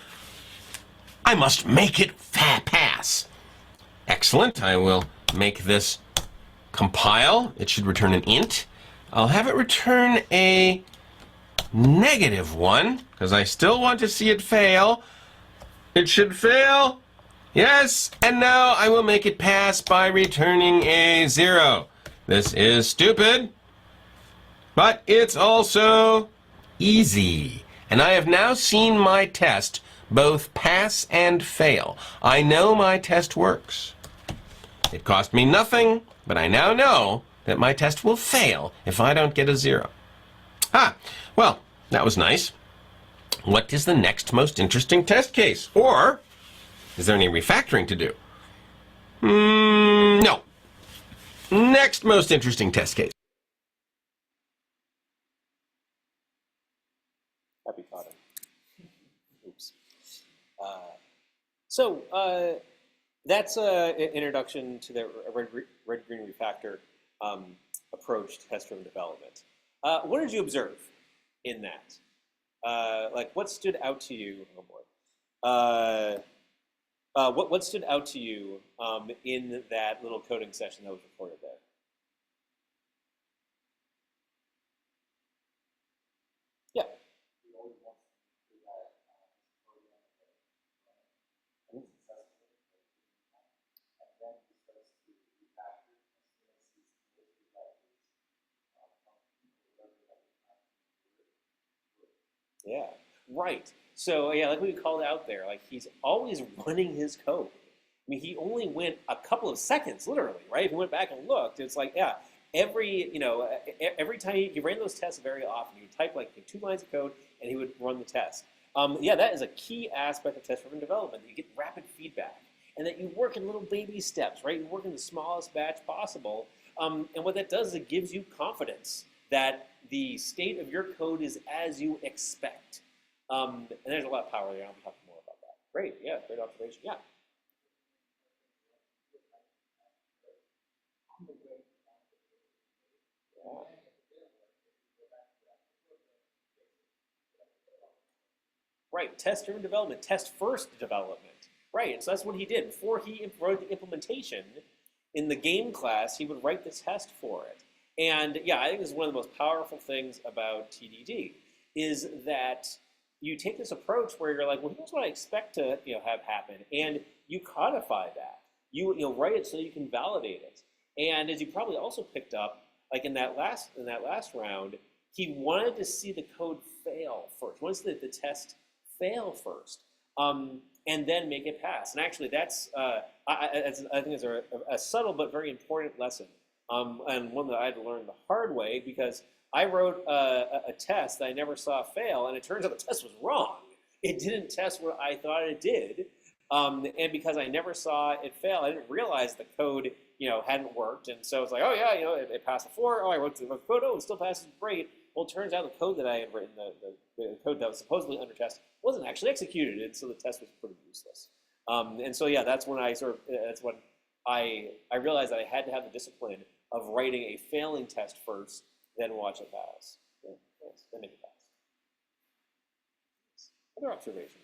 I must make it pass. Excellent. I will make this compile. It should return an int. I'll have it return a -1 because I still want to see it fail. It should fail. Yes. And now I will make it pass by returning a 0. This is stupid, but it's also easy. And I have now seen my test both pass and fail. I know my test works. It cost me nothing, but I now know that my test will fail if I don't get a 0. Well, that was nice. What is the next most interesting test case? Or is there any refactoring to do? No. Next most interesting test case. Happy caught him. Oops. That's an introduction to the red-green refactor approach to test-driven development. What did you observe in that? What stood out to you? Oh boy. What stood out to you in that little coding session that was recorded there? Yeah. Yeah, right. So yeah, like we called out there, like he's always running his code. I mean, he only went a couple of seconds, literally, right? If he went back and looked, it's like, yeah, every time he ran those tests very often, he would type like 2 lines of code and he would run the test. Yeah, that is a key aspect of test-driven development. You get rapid feedback, and that you work in little baby steps, right? You work in the smallest batch possible, and what that does is it gives you confidence that the state of your code is as you expect. And there's a lot of power there. I'll be talking more about that. Great, yeah, great observation. Yeah. Yeah. Right, test-driven development, test-first development. Right, and so that's what he did. Before he wrote the implementation in the game class, he would write the test for it. And yeah, I think this is one of the most powerful things about TDD is that you take this approach where you're like, well, here's what I expect to have happen, and you codify that. You write it so you can validate it. And as you probably also picked up, like in that last round, he wanted to see the code fail first. He wanted to see the test fail first, and then make it pass. And actually, that's I think it's a subtle but very important lesson, and one that I had to learn the hard way because I wrote a test that I never saw fail, and it turns out the test was wrong. It didn't test what I thought it did, and because I never saw it fail, I didn't realize the code hadn't worked, and so it's like, oh yeah, it passed before. Oh, I wrote the code. Oh, it still passes. Great. Well, it turns out the code that I had written, the code that was supposedly under test, wasn't actually executed, and so the test was pretty useless. And so yeah, that's when I realized that I had to have the discipline of writing a failing test first, then watch it pass. Yeah, yes, then make it pass. Other observations?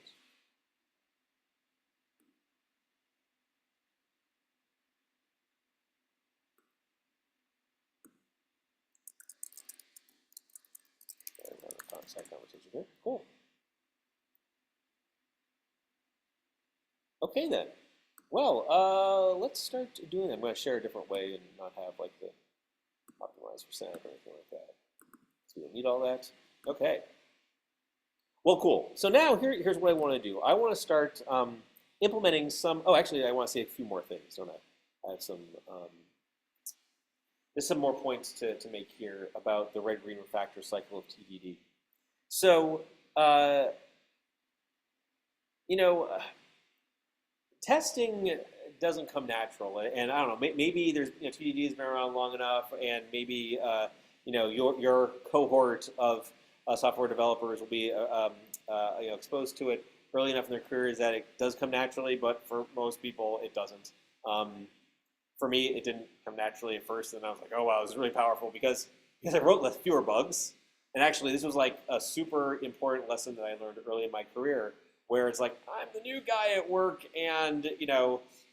Side conversation here. Cool. Okay then. Well, let's start doing it. I'm going to share a different way and not have like the optimize for sound or anything like that. So we don't need all that. Okay. Well, cool. So now here's what I want to do. I want to start implementing some. Oh, actually, I want to say a few more things, don't I? I have some. There's some more points to make here about the red-green refactor cycle of TDD. So, testing doesn't come natural, and I don't know. Maybe there's TDD has been around long enough, and maybe your cohort of software developers will be exposed to it early enough in their careers that it does come naturally. But for most people, it doesn't. For me, it didn't come naturally at first, and I was like, oh wow, this is really powerful because I wrote fewer bugs. And actually, this was like a super important lesson that I learned early in my career, where it's like, I'm the new guy at work, and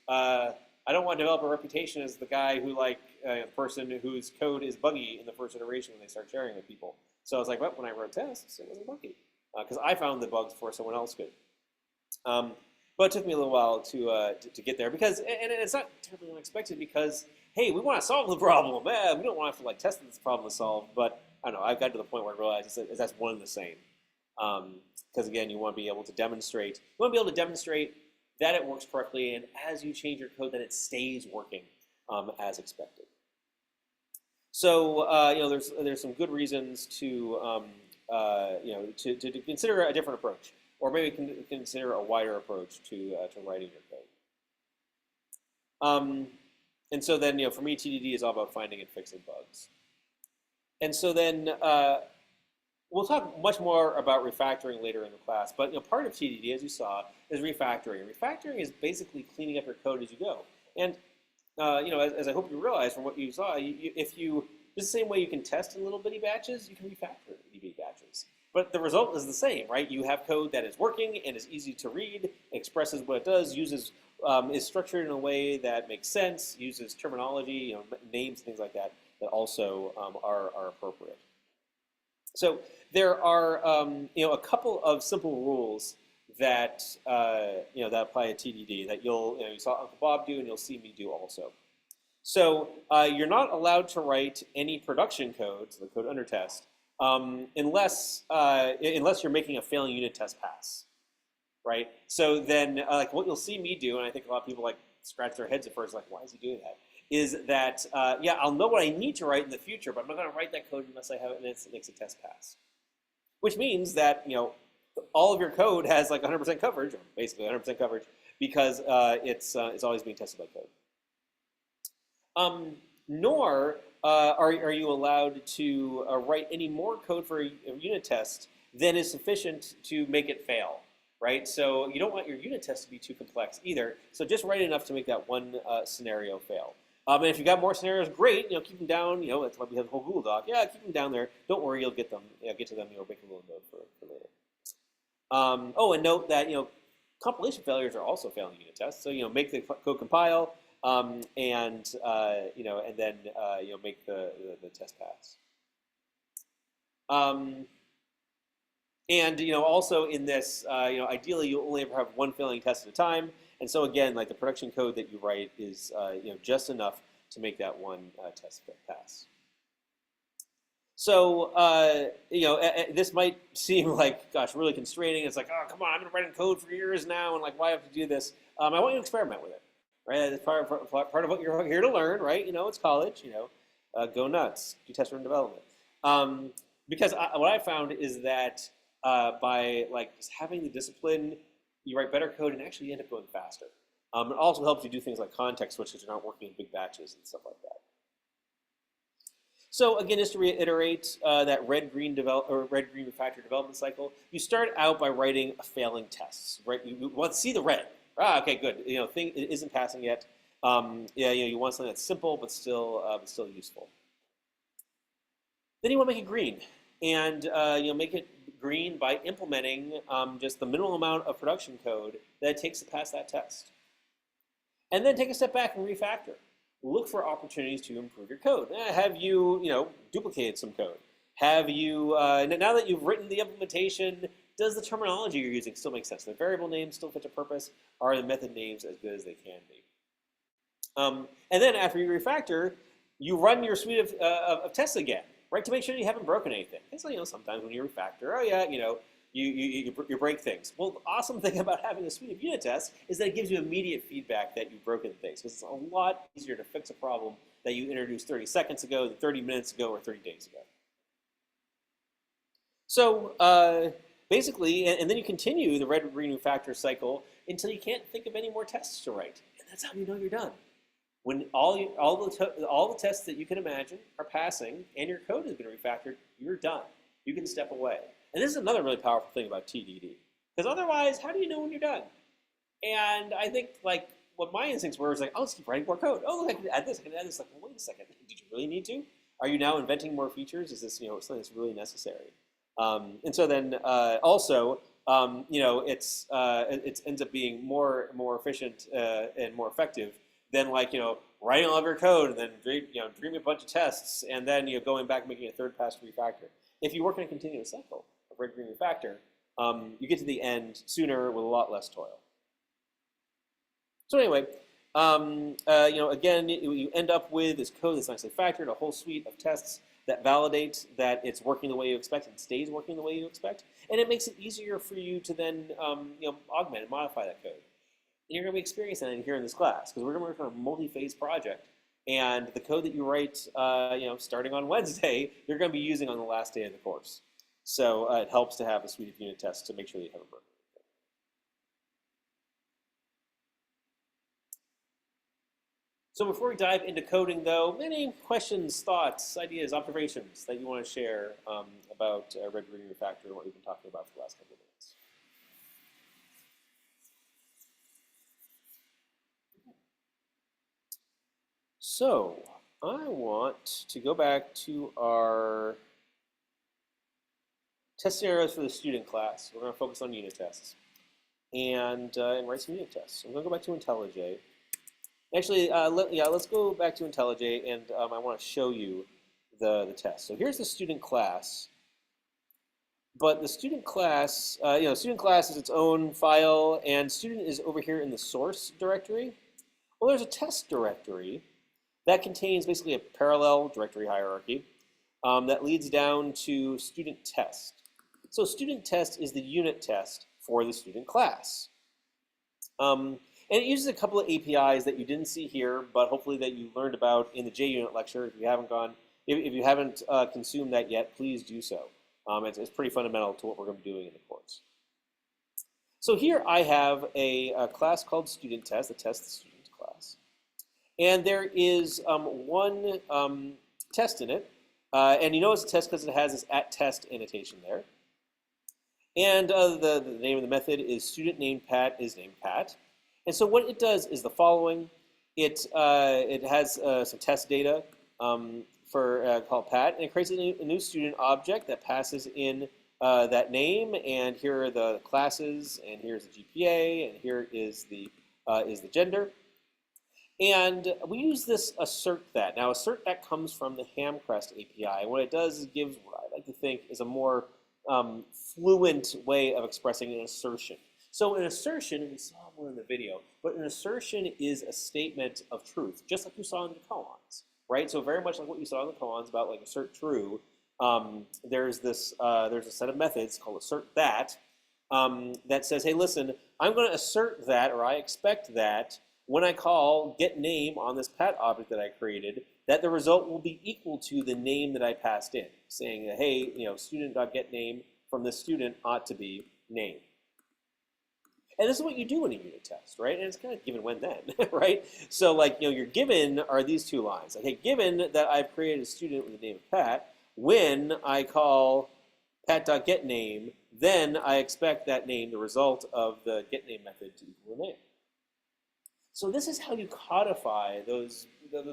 I don't want to develop a reputation as the guy who the person whose code is buggy in the first iteration when they start sharing with people. So I was like, well, when I wrote tests, it wasn't buggy because I found the bugs before someone else could. But it took me a little while to get there because, and it's not terribly unexpected because, hey, we want to solve the problem. We don't want to have to test this problem to solve, but I don't know, I've got to the point where I realized that's one and the same. Because again, you want to be able to demonstrate that it works correctly, and as you change your code, that it stays working as expected. So there's some good reasons to consider a different approach, or maybe consider a wider approach to writing your code. And so then for me, TDD is all about finding and fixing bugs. And so then we'll talk much more about refactoring later in the class. But part of TDD, as you saw, is refactoring. Refactoring is basically cleaning up your code as you go. And as I hope you realize from what you saw, just the same way you can test in little bitty batches, you can refactor in bitty batches. But the result is the same, right? You have code that is working and is easy to read, expresses what it does, is structured in a way that makes sense, uses terminology, names, things like that, that also are appropriate. So there are a couple of simple rules that that apply to TDD that you saw Uncle Bob do and you'll see me do also. So you're not allowed to write any production code, so the code under test, unless you're making a failing unit test pass, right? So then what you'll see me do, and I think a lot of people scratch their heads at first, why is he doing that? Is that, I'll know what I need to write in the future, but I'm not going to write that code unless I have it and it makes a test pass. Which means that, all of your code has 100% coverage, or basically 100% coverage, because it's always being tested by code. Nor are you allowed to write any more code for a unit test than is sufficient to make it fail. Right, so you don't want your unit test to be too complex either. So just write enough to make that one scenario fail. And if you've got more scenarios, great. Keep them down. That's why we have the whole Google Doc. Yeah, keep them down there. Don't worry, you'll get them. Get to them. Make a little note for later. Oh, and note that compilation failures are also failing unit tests. So make the code compile, and then make the test pass. And also in this, ideally you only ever have one failing test at a time. And so again, like the production code that you write is just enough to make that one test pass. So this might seem like, gosh, really constraining. It's like, oh, come on, I've been writing code for years now, and like, why have to do this? I want you to experiment with it, right? It's part of what you're here to learn, right? It's college. Go nuts, do test-driven development. Because what I found is that by like just having the discipline, you write better code and actually end up going faster. It also helps you do things like context switches. You're not working in big batches and stuff like that. So again, just to reiterate that red-green refactor development cycle, you start out by writing a failing test, right? You want to see the red. Ah, okay, good. Thing it isn't passing yet. You want something that's simple but still useful. Then you want to make it green, and make it green by implementing just the minimal amount of production code that it takes to pass that test. And then take a step back and refactor. Look for opportunities to improve your code. Have you, duplicated some code? Have you, now that you've written the implementation, does the terminology you're using still make sense? The variable names still fit the purpose? Are the method names as good as they can be? And then after you refactor, you run your suite of tests again, right, to make sure you haven't broken anything. Because sometimes when you refactor, oh yeah, you break things. Well, the awesome thing about having a suite of unit tests is that it gives you immediate feedback that you've broken things. Because it's a lot easier to fix a problem that you introduced 30 seconds ago than 30 minutes ago or 30 days ago. So basically, and then you continue the red-green refactor cycle until you can't think of any more tests to write. And that's how you know you're done. When all the tests that you can imagine are passing and your code has been refactored, you're done. You can step away. And this is another really powerful thing about TDD. Because otherwise, how do you know when you're done? And I think like what my instincts were was like, I'll just keep writing more code. Oh, look, I can add this, I can add this. Like, well, wait a second, did you really need to? Are you now inventing more features? Is this something that's really necessary? And so then also, it ends up being more efficient and more effective than like writing all of your code and then dreaming a bunch of tests and then going back and making a third pass refactor. If you work in a continuous cycle of red-green refactor, you get to the end sooner with a lot less toil. So anyway, again, you end up with this code that's nicely factored, a whole suite of tests that validate that it's working the way you expect and stays working the way you expect, and it makes it easier for you to then augment and modify that code. And you're going to be experiencing that here in this class because we're going to work on a multi-phase project. And the code that you write, starting on Wednesday, you're going to be using on the last day of the course. So it helps to have a suite of unit tests to make sure that you have a broken. So before we dive into coding, though, any questions, thoughts, ideas, observations that you want to share about red-green refactor and what we've been talking about for the last couple of minutes? So I want to go back to our test scenarios for the student class. We're going to focus on unit tests and write some unit tests. So I'm going to go back to IntelliJ. Actually, let's go back to IntelliJ, and I want to show you the test. So here's the student class. But the student class, student class is its own file, and student is over here in the source directory. Well, there's a test directory that contains basically a parallel directory hierarchy that leads down to student test. So student test is the unit test for the student class. And it uses a couple of APIs that you didn't see here, but hopefully that you learned about in the JUnit lecture. If you haven't consumed that yet, please do so. It's pretty fundamental to what we're going to be doing in the course. So here I have a class called student test, that tests the student class. And there is one test in it. And you know it's a test because it has this @test annotation there. And the name of the method is student named Pat is named Pat. And so what it does is the following. It has some test data called Pat, and it creates a new student object that passes in that name, and here are the classes, and here's the GPA, and here is the gender. And we use this assert that. Now, assert that comes from the Hamcrest API. And what it does is gives what I like to think is a more fluent way of expressing an assertion. So an assertion, and we saw one in the video, but an assertion is a statement of truth, just like you saw in the koans, right? So very much like what you saw in the koans about like assert true, there's a set of methods called assert that that says, hey, listen, I'm going to assert that, or I expect that when I call get name on this pat object that I created, that the result will be equal to the name that I passed in, saying, hey, student.getName from this student ought to be name. And this is what you do in a unit test, right? And it's kind of given when then, right? So like, your given are these two lines. Like, hey, given that I've created a student with the name of Pat, when I call pat.getName, then I expect that name, the result of the getName method, to equal the name. So this is how you codify the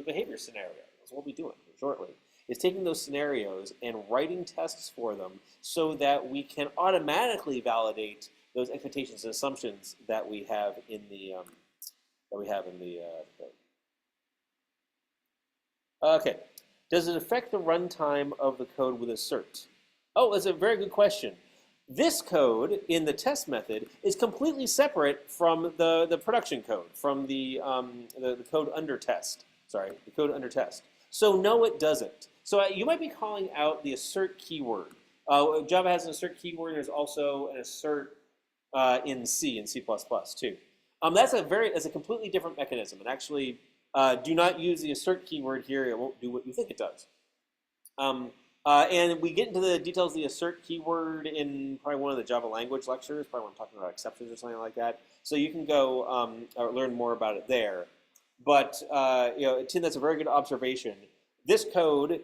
behavior scenarios. That's what we'll be doing shortly, is taking those scenarios and writing tests for them so that we can automatically validate those expectations and assumptions that we have in the code. Okay, does it affect the runtime of the code with assert? Oh, that's a very good question. This code in the test method is completely separate from the production code, from the code under test. Sorry, the code under test. So no, it doesn't. So you might be calling out the assert keyword. Java has an assert keyword. There's also an assert in C and C++ too. That's a completely different mechanism. And actually, do not use the assert keyword here. It won't do what you think it does. And we get into the details of the assert keyword in probably one of the Java language lectures, probably when I'm talking about exceptions or something like that. So you can go learn more about it there. But Tim, that's a very good observation. This code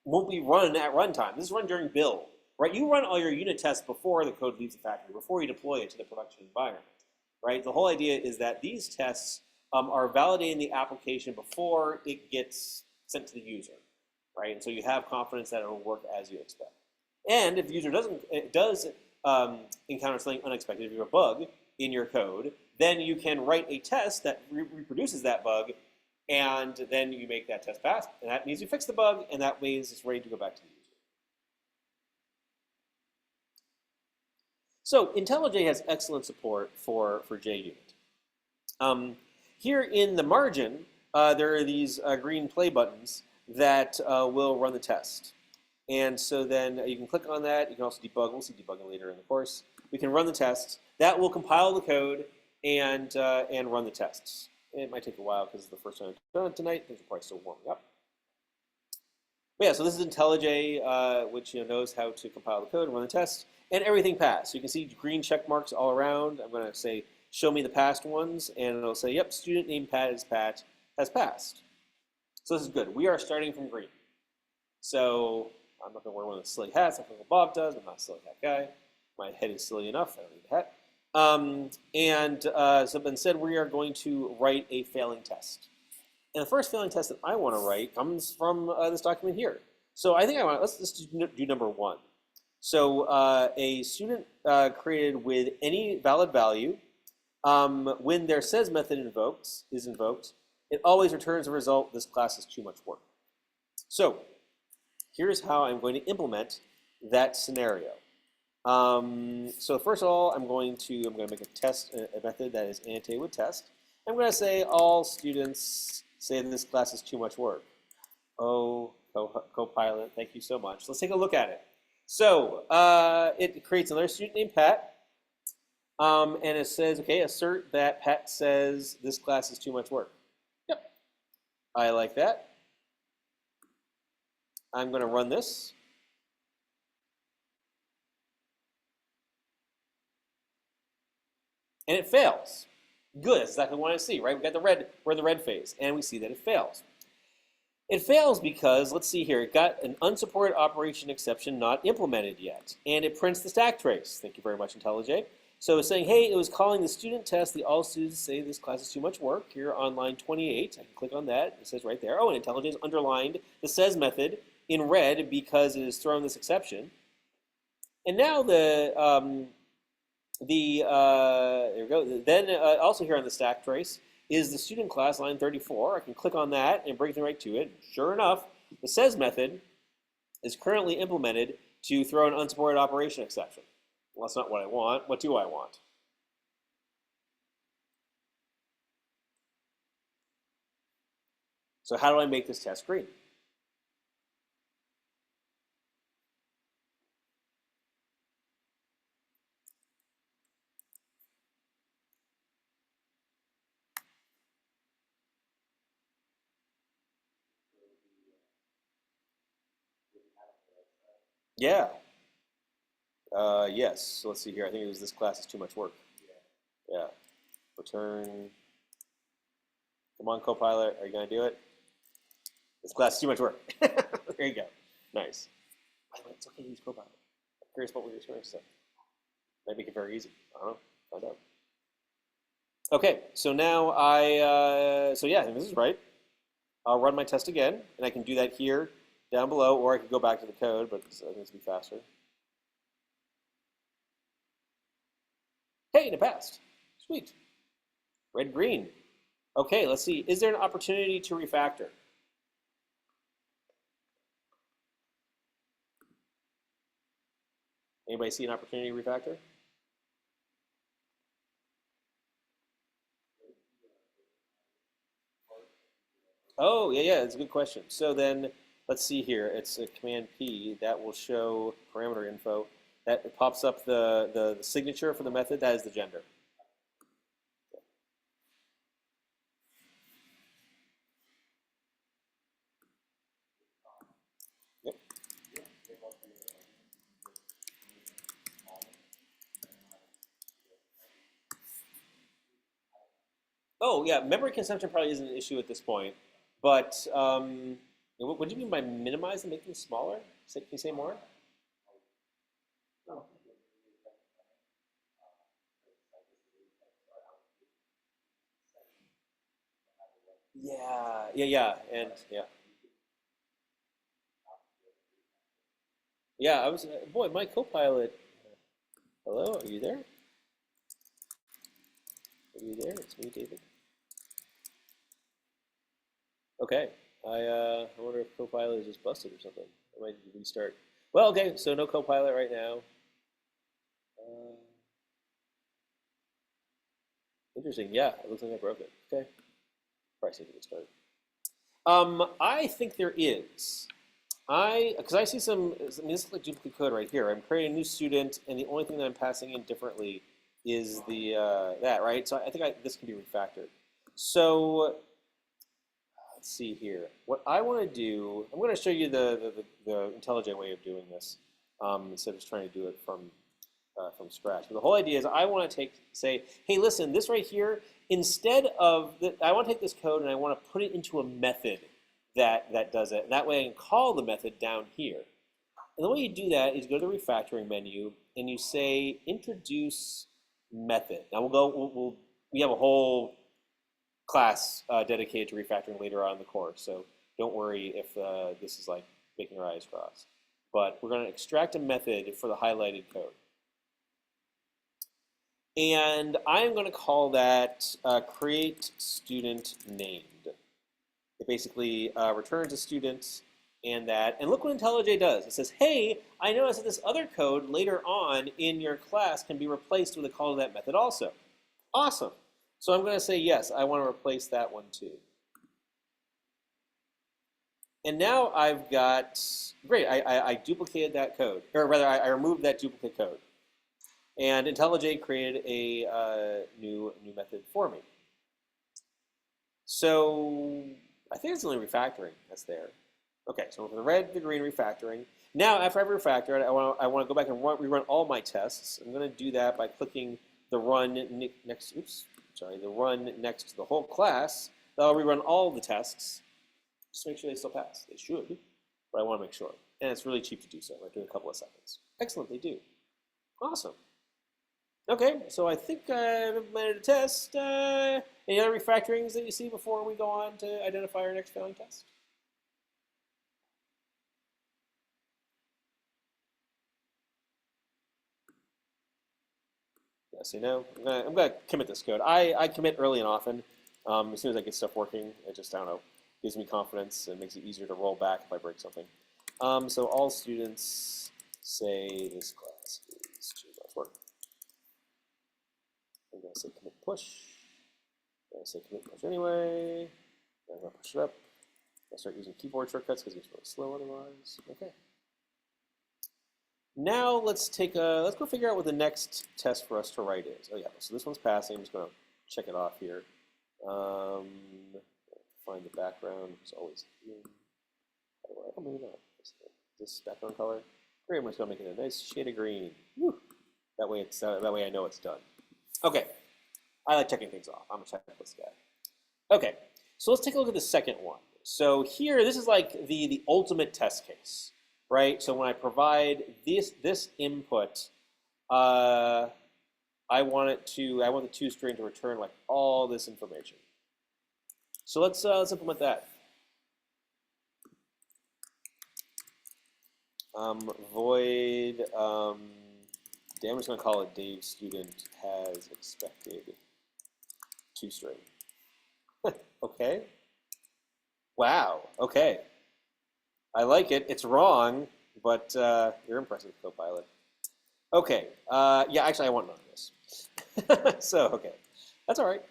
won't be run at runtime. This is run during build, right? You run all your unit tests before the code leaves the factory, before you deploy it to the production environment, right? The whole idea is that these tests are validating the application before it gets sent to the user. Right, and so you have confidence that it will work as you expect. And if the user does encounter something unexpected, if you have a bug in your code, then you can write a test that reproduces that bug, and then you make that test pass, and that means you fix the bug, and that means it's ready to go back to the user. So IntelliJ has excellent support for JUnit. Here in the margin, there are these green play buttons that will run the test. And so then you can click on that. You can also debug. We'll see debugging later in the course. We can run the tests. That will compile the code and run the tests. It might take a while because it's the first time I've done it tonight. Things are probably still warming up. But yeah, so this is IntelliJ, which knows how to compile the code and run the tests, and everything passed. So you can see green check marks all around. I'm going to say, show me the past ones, and it'll say, yep, student name Pat has passed. So this is good. We are starting from green. So I'm not going to wear one of the silly hats like Uncle Bob does. I'm not a silly hat guy. My head is silly enough. I don't need a hat. So instead, we are going to write a failing test. And the first failing test that I want to write comes from this document here. So I think let's just do number 1. So a student created with any valid value, when their says method is invoked, it always returns a result. This class is too much work. So here's how I'm going to implement that scenario. So first of all, I'm going to make a method that is annotated with test. I'm going to say all students say that this class is too much work. Oh, Copilot, thank you so much. Let's take a look at it. So it creates another student named Pat, and it says, okay, assert that Pat says this class is too much work. Yep, I like that. I'm going to run this. And it fails. Good, that's exactly what I want to see, right? We're in the red phase, and we see that it fails. It fails because, let's see here, it got an unsupported operation exception not implemented yet, and it prints the stack trace. Thank you very much, IntelliJ. So it's saying, hey, it was calling the student test, the all students say this class is too much work. Here on line 28, I can click on that. It says right there, oh, and IntelliJ has underlined the says method in red because it has thrown this exception. And now there we go. Then also here on the stack trace is the student class line 34. I can click on that and bring me right to it. Sure enough, the says method is currently implemented to throw an unsupported operation exception. Well, that's not what I want. What do I want? So how do I make this test green? Yeah. Yes. So let's see here. I think it was this class is too much work. Yeah. Return. Come on, Copilot. Are you going to do it? This class is too much work. There you go. Nice. By the way, it's okay to use Copilot. I'm curious what your experience said. Might make it very easy. I don't know. Find out. Okay, so now so yeah, I think this is right. I'll run my test again, and I can do that here down below, or I could go back to the code, but I think it's be faster. Hey, and it passed. Sweet. Red, green. Okay, let's see. Is there an opportunity to refactor? Anybody see an opportunity to refactor? Oh, yeah, that's a good question. So then let's see here. It's a command P that will show parameter info. That it pops up the signature for the method. That is the gender. Yep. Oh, yeah, memory consumption probably isn't an issue at this point. But what do you mean by minimize and make them smaller? Can you say more? Yeah, and yeah, yeah. I was boy, my Copilot. Hello, are you there? Are you there? It's me, David. Okay. I wonder if Copilot is just busted or something. I might need to restart. Well, okay, so no Copilot right now. Uh, Interesting. Yeah, it looks like I broke it. Okay. Probably need to get started. I think there is. Because I see some, I mean, this is like duplicate code right here. I'm creating a new student, and the only thing that I'm passing in differently is the that, right? So I think this can be refactored. So let's see here. What I want to do, I'm going to show you the intelligent way of doing this instead of just trying to do it from scratch. But the whole idea is I want to say, hey, listen, this right here, instead of, I want to take this code and I want to put it into a method that does it. And that way I can call the method down here. And the way you do that is you go to the refactoring menu and you say introduce method. Now we have a whole class dedicated to refactoring later on in the course, so don't worry if this is like making our eyes cross. But we're going to extract a method for the highlighted code. And I'm going to call that create student named. It basically returns a student and that. And look what IntelliJ does. It says, hey, I noticed that this other code later on in your class can be replaced with a call to that method also. Awesome. So I'm going to say, yes, I want to replace that one too. And now I've got, great, I duplicated that code. Or rather, I removed that duplicate code. And IntelliJ created a new method for me. So I think it's only refactoring that's there. Okay, so for the red, the green refactoring. Now, after I've refactored, I want to go back and rerun all my tests. I'm going to do that by clicking the run next. The run next to the whole class. That'll rerun all the tests. Just to make sure they still pass. They should, but I want to make sure. And it's really cheap to do so. Right, do a couple of seconds. Excellent, they do. Awesome. Okay, so I think I've implemented a test. Any other refactorings that you see before we go on to identify our next failing test? I say no. I'm gonna commit this code. I commit early and often. As soon as I get stuff working, it just, I don't know, gives me confidence and makes it easier to roll back if I break something. So all students say this class is too much work. I'm gonna say commit push. I'm gonna say commit push anyway. I'm gonna push it up. I start using keyboard shortcuts because it's really slow otherwise. Okay. Now let's go figure out what the next test for us to write is. Oh yeah, so this one's passing. I'm just gonna check it off here. Find the background. It's always here. Oh, maybe not. This background color. Great. I'm just gonna make it a nice shade of green. Woo. That way I know it's done. Okay. I like checking things off. I'm a checklist guy. Okay. So let's take a look at the second one. So here, this is like the ultimate test case, right? So when I provide this input, I want the toString to return like all this information. So let's implement that. Void. I'm just gonna call it Dave student has expected toString. Okay. Wow. Okay. I like it. It's wrong, but you're impressive, Copilot. Okay. Yeah. Actually, I want none of this. So okay, that's all right.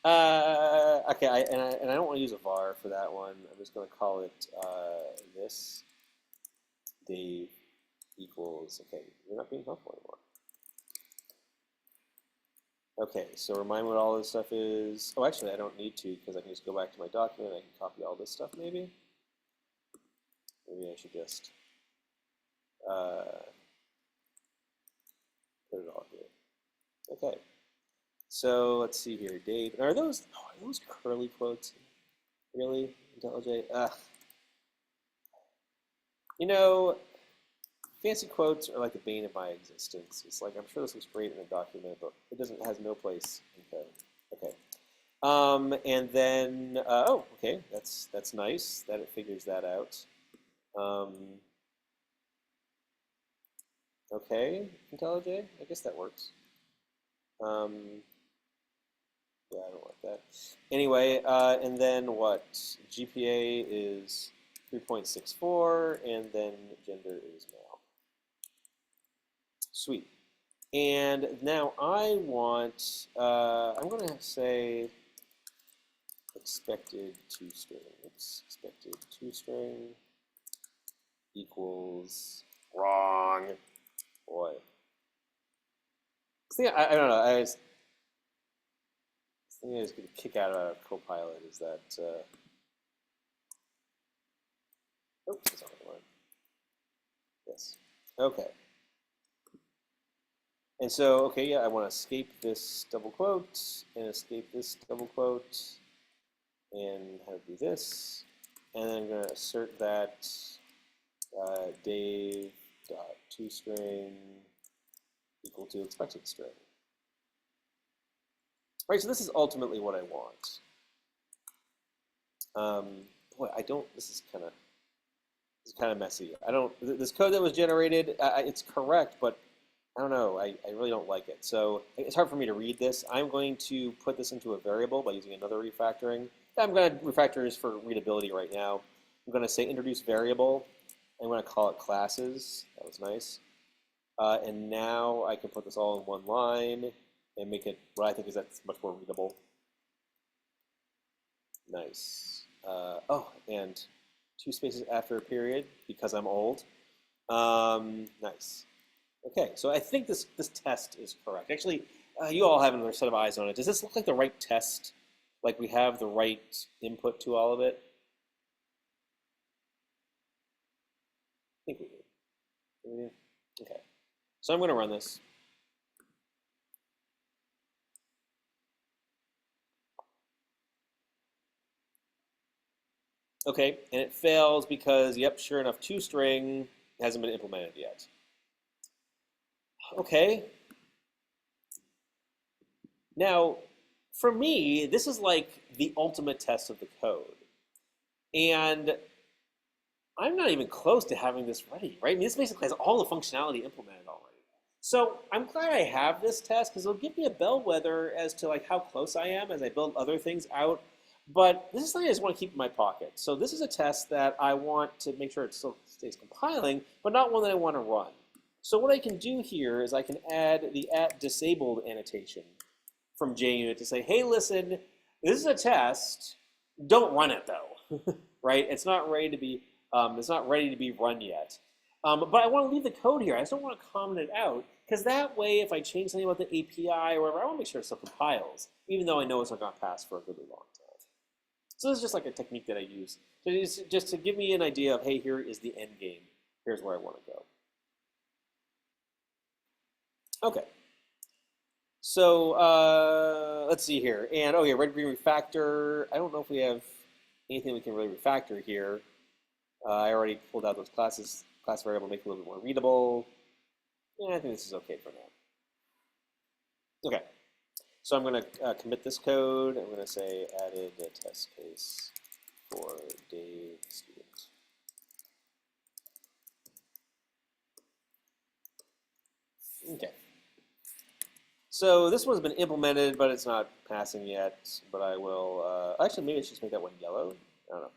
Okay. And I don't want to use a var for that one. I'm just going to call it this Dave equals. Okay. You're not being helpful anymore. Okay, so remind me what all this stuff is. Oh, actually, I don't need to because I can just go back to my document. I can copy all this stuff, maybe. Maybe I should just put it all here. Okay. So let's see here, Dave. Are those curly quotes? Really, IntelliJ? You know, fancy quotes are like the bane of my existence. It's like, I'm sure this looks great in a document, but it has no place in code. Okay. And then, oh, okay, that's nice that it figures that out. Okay, IntelliJ, I guess that works. Yeah, I don't like that. Anyway, and then what? GPA is 3.64, and then gender is male. Sweet. And now I want, I'm going to say expected toString. Oops, expected toString equals wrong. Boy. See, I don't know. The thing I was going to kick out of Copilot is that. Oops, that's not the line. Yes. Okay. And so, okay, yeah, I want to escape this double quote and escape this double quote and have it do this. And then I'm going to assert that Dave.toString equal to expected string. Right, so this is ultimately what I want. Boy, this is kind of messy. This code that was generated, it's correct, but I don't know, I really don't like it. So it's hard for me to read this. I'm going to put this into a variable by using another refactoring. I'm going to refactor this for readability right now. I'm going to say introduce variable. I'm going to call it classes. That was nice. And now I can put this all in one line and make it what I think is that's much more readable. Nice. Oh, and 2 spaces after a period because I'm old. Nice. Okay, so I think this test is correct. Actually, you all have another set of eyes on it. Does this look like the right test? Like we have the right input to all of it? I think we do. Okay. So I'm going to run this. Okay, and it fails because, yep, sure enough, toString hasn't been implemented yet. Okay. Now, for me, this is like the ultimate test of the code. And I'm not even close to having this ready, right? I mean, this basically has all the functionality implemented already. So I'm glad I have this test because it'll give me a bellwether as to like how close I am as I build other things out. But this is something I just want to keep in my pocket. So this is a test that I want to make sure it still stays compiling, but not one that I want to run. So what I can do here is I can add the @disabled annotation from JUnit to say, hey, listen, this is a test. Don't run it though, right? It's not ready to be run yet. But I want to leave the code here. I just don't want to comment it out because that way, if I change something about the API or whatever, I want to make sure it still compiles, even though I know it's not going to pass for a really long time. So this is just like a technique that I use. So just to give me an idea of, hey, here is the end game. Here's where I want to go. Okay. So let's see here. And oh yeah, red green refactor. I don't know if we have anything we can really refactor here. I already pulled out those class variable, make it a little bit more readable. Yeah, I think this is okay for now. Okay, so I'm going to commit this code. I'm going to say added a test case for Dave student. Okay. So this one's been implemented, but it's not passing yet. But I will, actually, maybe I should just make that one yellow. I don't know.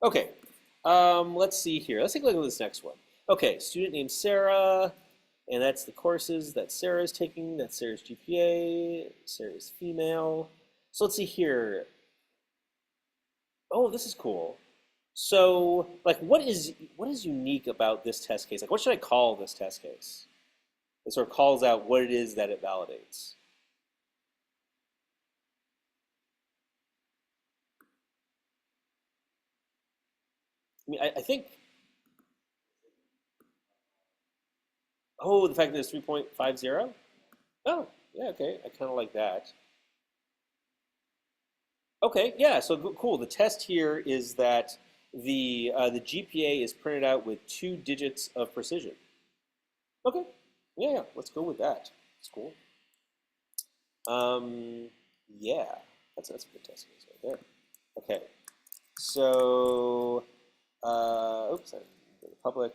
Okay, let's see here. Let's take a look at this next one. Okay, student named Sarah, and that's the courses that Sarah is taking. That's Sarah's GPA. Sarah is female. So let's see here. Oh, this is cool. So, like, what is unique about this test case? Like, what should I call this test case? It sort of calls out what it is that it validates. I mean, I think, oh, the fact that it's 3.50? Oh, yeah, okay. I kind of like that. Okay, yeah, so cool. The test here is that the GPA is printed out with 2 digits of precision. Okay, yeah, let's go with that. That's cool. Um, yeah, that's a good test case right there. Okay, so oops, I didn't go to public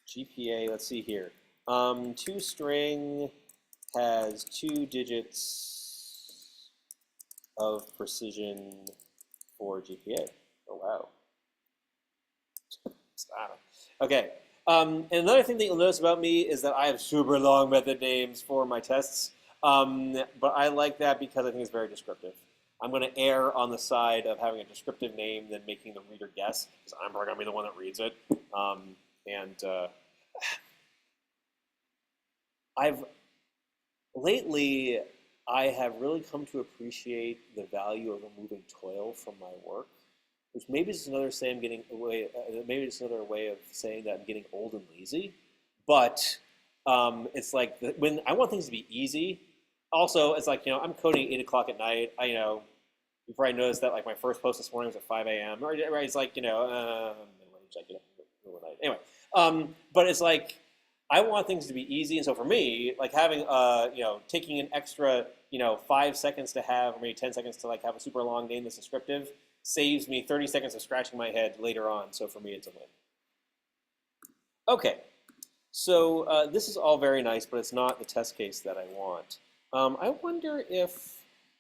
GPA. Let's see here. ToString has 2 digits of precision for GPA. Oh wow. Stop. Okay. And another thing that you'll notice about me is that I have super long method names for my tests. But I like that because I think it's very descriptive. I'm going to err on the side of having a descriptive name than making the reader guess, because I'm probably going to be the one that reads it. And I've lately, I have really come to appreciate the value of removing toil from my work, which maybe is another say I'm getting away. Maybe it's another way of saying that I'm getting old and lazy. But it's like when I want things to be easy. Also, it's like I'm coding at 8 o'clock at night. You probably noticed that like my first post this morning was at 5 a.m. Or right, it's like I get up in the middle of the night. Anyway, but it's like I want things to be easy, and so for me, like having taking an extra 5 seconds to have, or maybe 10 seconds to like have a super long name that's descriptive saves me 30 seconds of scratching my head later on. So for me, it's a win. Okay, so this is all very nice, but it's not the test case that I want. I wonder if,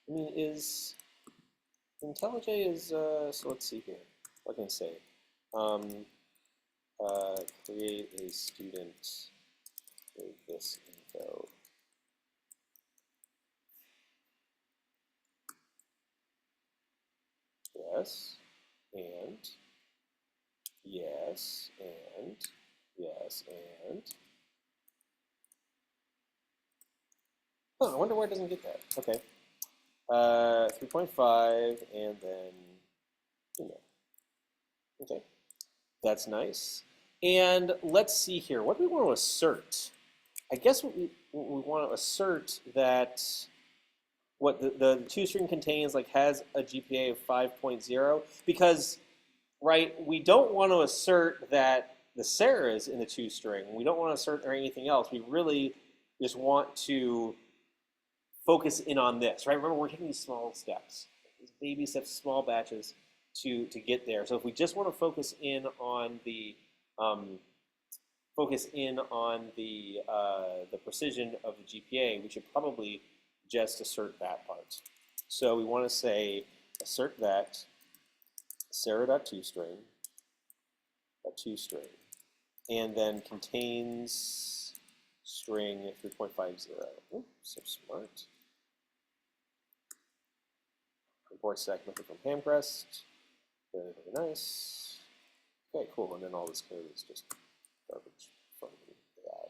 is IntelliJ is, so let's see here. What can I say? Create a student with this info. Yes, and, yes, and, yes, and. Oh, I wonder why it doesn't get that. Okay. 3.5, and then, Okay, that's nice. And let's see here. What do we want to assert? I guess what we want to assert that what the ToString contains like has a GPA of 5.0 because right we don't want to assert that the Sarah's in the ToString. We don't want to assert or anything else. We really just want to focus in on this, right? Remember, we're taking these small steps, these baby steps, small batches to get there. So if we just want to focus in on the focus in on the precision of the GPA, we should probably just assert that part. So we want to say assert that Sarah.toString, and then contains string 3.50. Ooh, so smart. Import stack method from Hamcrest. Very, very nice. Okay, cool. And then all this code is just garbage from the AI.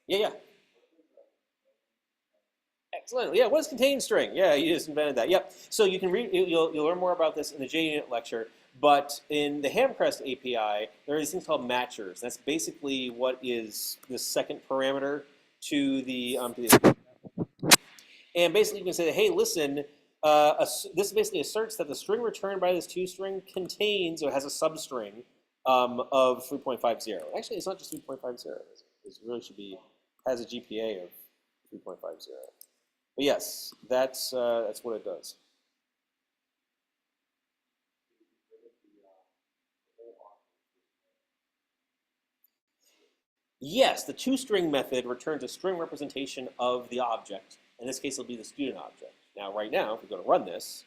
Yeah. Excellent. Yeah, what is contain string? Yeah, you just invented that. Yep. So you can read. You'll learn more about this in the JUnit lecture. But in the Hamcrest API, there are these things called matchers. That's basically what is the second parameter to the and basically you can say, hey, listen, this basically asserts that the string returned by this toString contains or has a substring of 3.50. Actually, it's not just 3.50. It really should be has a GPA of 3.50. But yes, that's what it does. Yes, the toString method returns a string representation of the object. In this case, it'll be the student object. Now, right now, if we go to run this,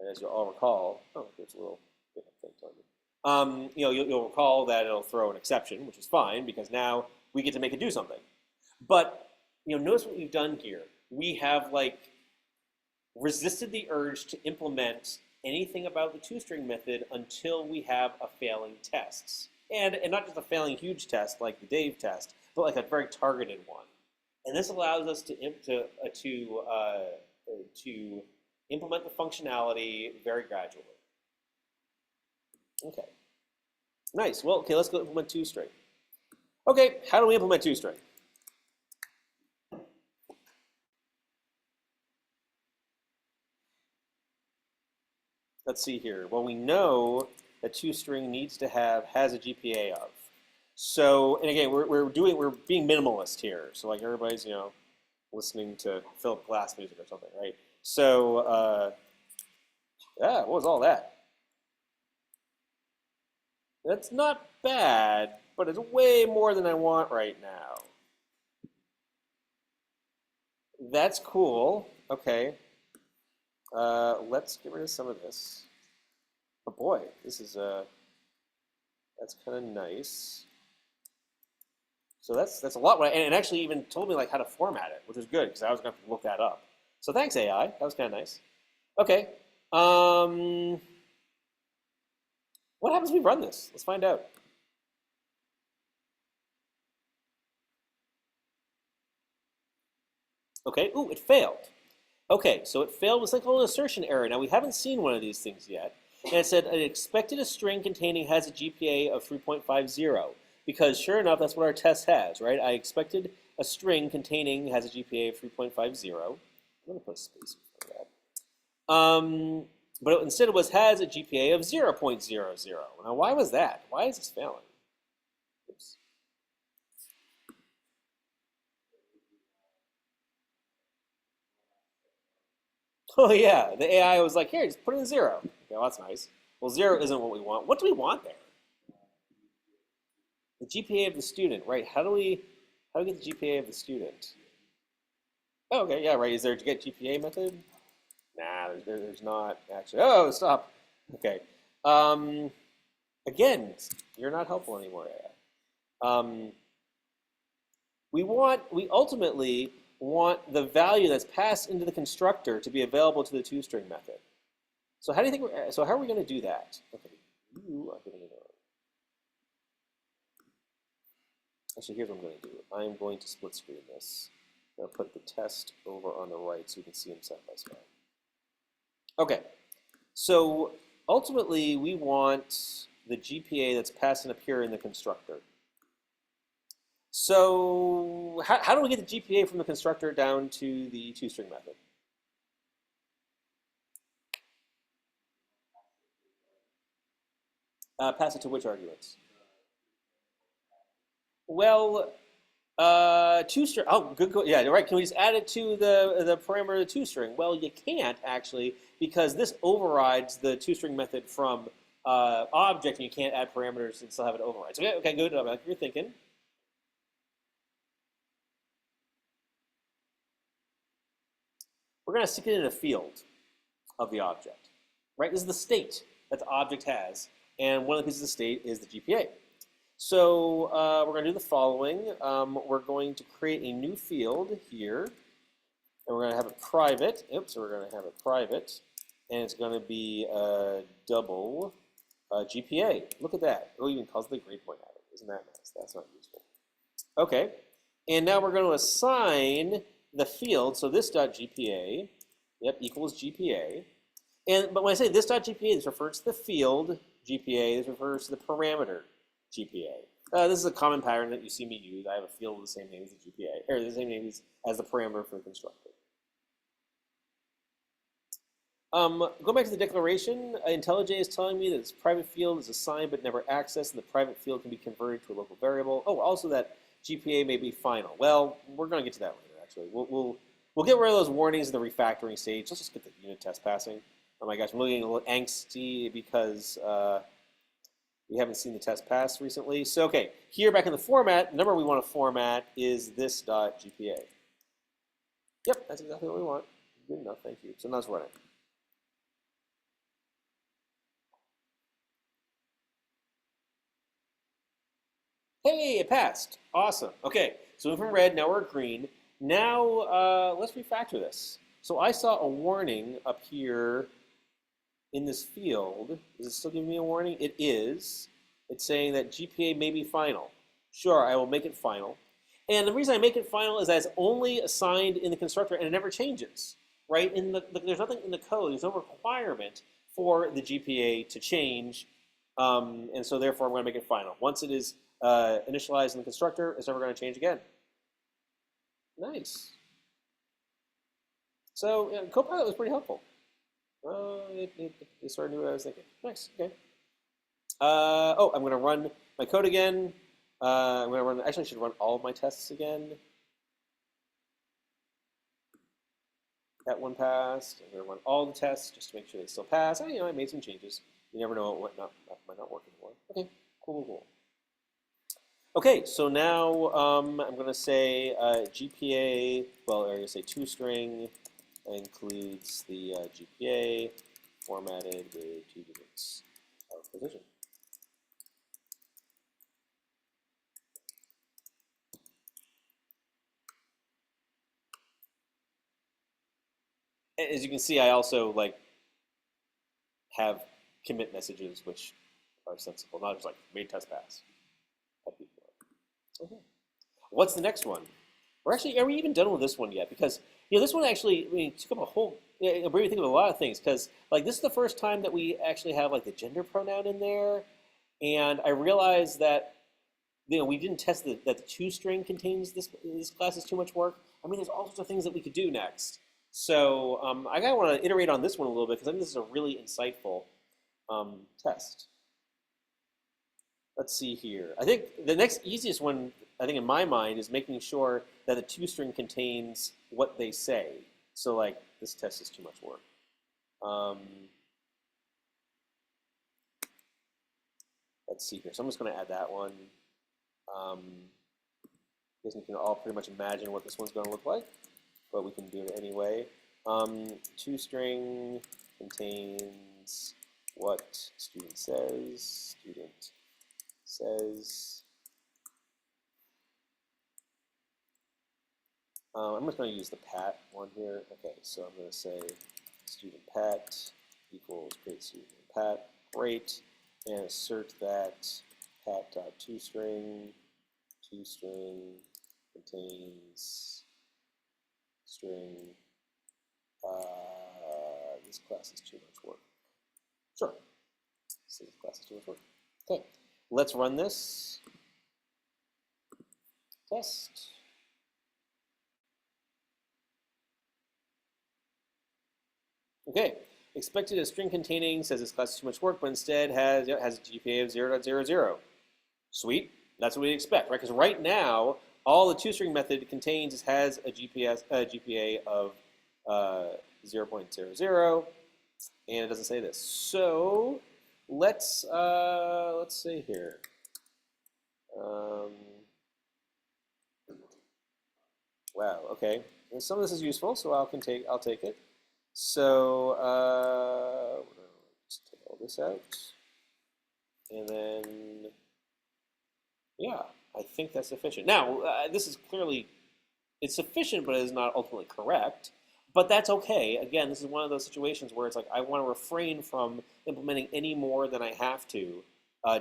and as you'll all recall, oh, there's a little thing telling me. You'll recall that it'll throw an exception, which is fine because now we get to make it do something. But notice what we've done here. We have resisted the urge to implement anything about the toString method until we have a failing test. And not just a failing huge test like the Dave test, but like a very targeted one. And this allows us to implement the functionality very gradually. Okay, nice. Well, okay, let's go implement toString. Okay, how do we implement toString? Let's see here. Well, we know that toString needs to has a GPA of. So, and again, we're being minimalist here. So like everybody's listening to Philip Glass music or something, right? So yeah, what was all that? That's not bad, but it's way more than I want right now. That's cool. Okay. Let's get rid of some of this. Oh boy, this is that's kind of nice. So that's a lot, and it actually even told me how to format it, which was good because I was going to have to look that up. So thanks AI, that was kind of nice. Okay, what happens if we run this? Let's find out. Okay, ooh, it failed. Okay, so it failed with something called an assertion error. Now we haven't seen one of these things yet. And it said, I expected a string containing has a GPA of 3.50. Because sure enough, that's what our test has, right? I expected a string containing has a GPA of 3.50. I'm going to put a space before that. But instead it has a GPA of 0.00. Now why was that? Why is this failing? Oops. Oh yeah, the AI was like, here, just put in 0. Okay, well, that's nice. Well, 0 isn't what we want. What do we want there? The GPA of the student, right? How do we get the GPA of the student? Oh, okay, yeah, right. Is there a get GPA method? Nah, there's not actually. Oh, stop. Okay. Again, you're not helpful anymore, AI. We ultimately want the value that's passed into the constructor to be available to the toString method. So how do you think? So how are we going to do that? Okay, you are getting an error. Actually, here's what I'm going to do. I'm going to split screen this. I'm going to put the test over on the right so you can see them side by side. Okay, so ultimately we want the GPA that's passing up here in the constructor. So how do we get the GPA from the constructor down to the toString method? Pass it to which arguments? Well, toString. Oh, good. Yeah, right. Can we just add it to the parameter of the toString? Well, you can't actually because this overrides the toString method from object and you can't add parameters and still have it override. So, okay, good. Like you're thinking. We're going to stick it in a field of the object, right? This is the state that the object has, and one of the pieces of state is the GPA. So we're going to do the following. We're going to create a new field here, and we're going to have it private. Oops, we're going to have it private, and it's going to be double GPA. Look at that. Oh, even calls the grade point out. Isn't that nice? That's not useful. Okay, and now we're going to assign the field. So this dot GPA, yep, equals GPA. But when I say this dot GPA, this refers to the field GPA. This refers to the parameter GPA. This is a common pattern that you see me use. I have a field with the same name as the GPA, or the same name as the parameter for the constructor. Going back to the declaration, IntelliJ is telling me that this private field is assigned but never accessed, and the private field can be converted to a local variable. Oh, also that GPA may be final. Well, we're going to get to that later, actually. We'll get rid of those warnings in the refactoring stage. Let's just get the unit test passing. Oh my gosh, I'm really getting a little angsty because we haven't seen the test pass recently. So, okay, here back in the format, the number we want to format is this dot GPA. Yep, that's exactly what we want. Good enough, thank you. So now let's run it. Hey, it passed. Awesome. Okay, so we went from red, now we're green. Now let's refactor this. So I saw a warning up here in this field. Is it still giving me a warning? It is. It's saying that GPA may be final. Sure, I will make it final. And the reason I make it final is that it's only assigned in the constructor and it never changes, right? There's nothing in the code. There's no requirement for the GPA to change. And so therefore, I'm going to make it final. Once it is initialized in the constructor, it's never going to change again. Nice. So yeah, Copilot was pretty helpful. It sort of knew what I was thinking. Nice. Okay. Oh, I'm going to run my code again. I'm going to run. Actually, I should run all of my tests again. That one passed. I'm going to run all the tests just to make sure they still pass. I made some changes. You never know what might not work anymore. Okay. Cool. Okay, so now I'm going to say GPA. Well, I'm going to say toString includes the GPA formatted with 2 digits of precision. As you can see, I also have commit messages which are sensible, not just made test pass. Okay. What's the next one? Are we even done with this one yet? Because this one actually took up a whole. It made me think of a lot of things. Because this is the first time that we actually have the gender pronoun in there, and I realized that we didn't test that the toString contains this class is too much work. I mean, there's all sorts of things that we could do next. So I kind of want to iterate on this one a little bit because I think this is a really insightful test. Let's see here. I think the next easiest one, I think in my mind, is making sure that the toString contains what they say. So this test is too much work. Let's see here. So I'm just going to add that one. I guess you can all pretty much imagine what this one's going to look like, but we can do it anyway. toString contains what student says. Student says. I'm just going to use the pat one here. Okay, so I'm going to say student pat equals create student pat. Great. And assert that pat.toString contains string. This class is too much work. Sure. This class is too much work. Okay. Let's run this test. Okay, expected a string containing says this class is too much work, but instead has a GPA of 0.00. Sweet, that's what we expect, right? Because right now, all the toString method has a GPA of 0.00, and it doesn't say this. So let's see here. Um, wow. Okay. And some of this is useful, so I'll take it. So let's take all this out, and then yeah, I think that's sufficient. Now this is clearly it's sufficient, but it is not ultimately correct. But that's okay. Again, this is one of those situations where it's like I want to refrain from implementing any more than I have to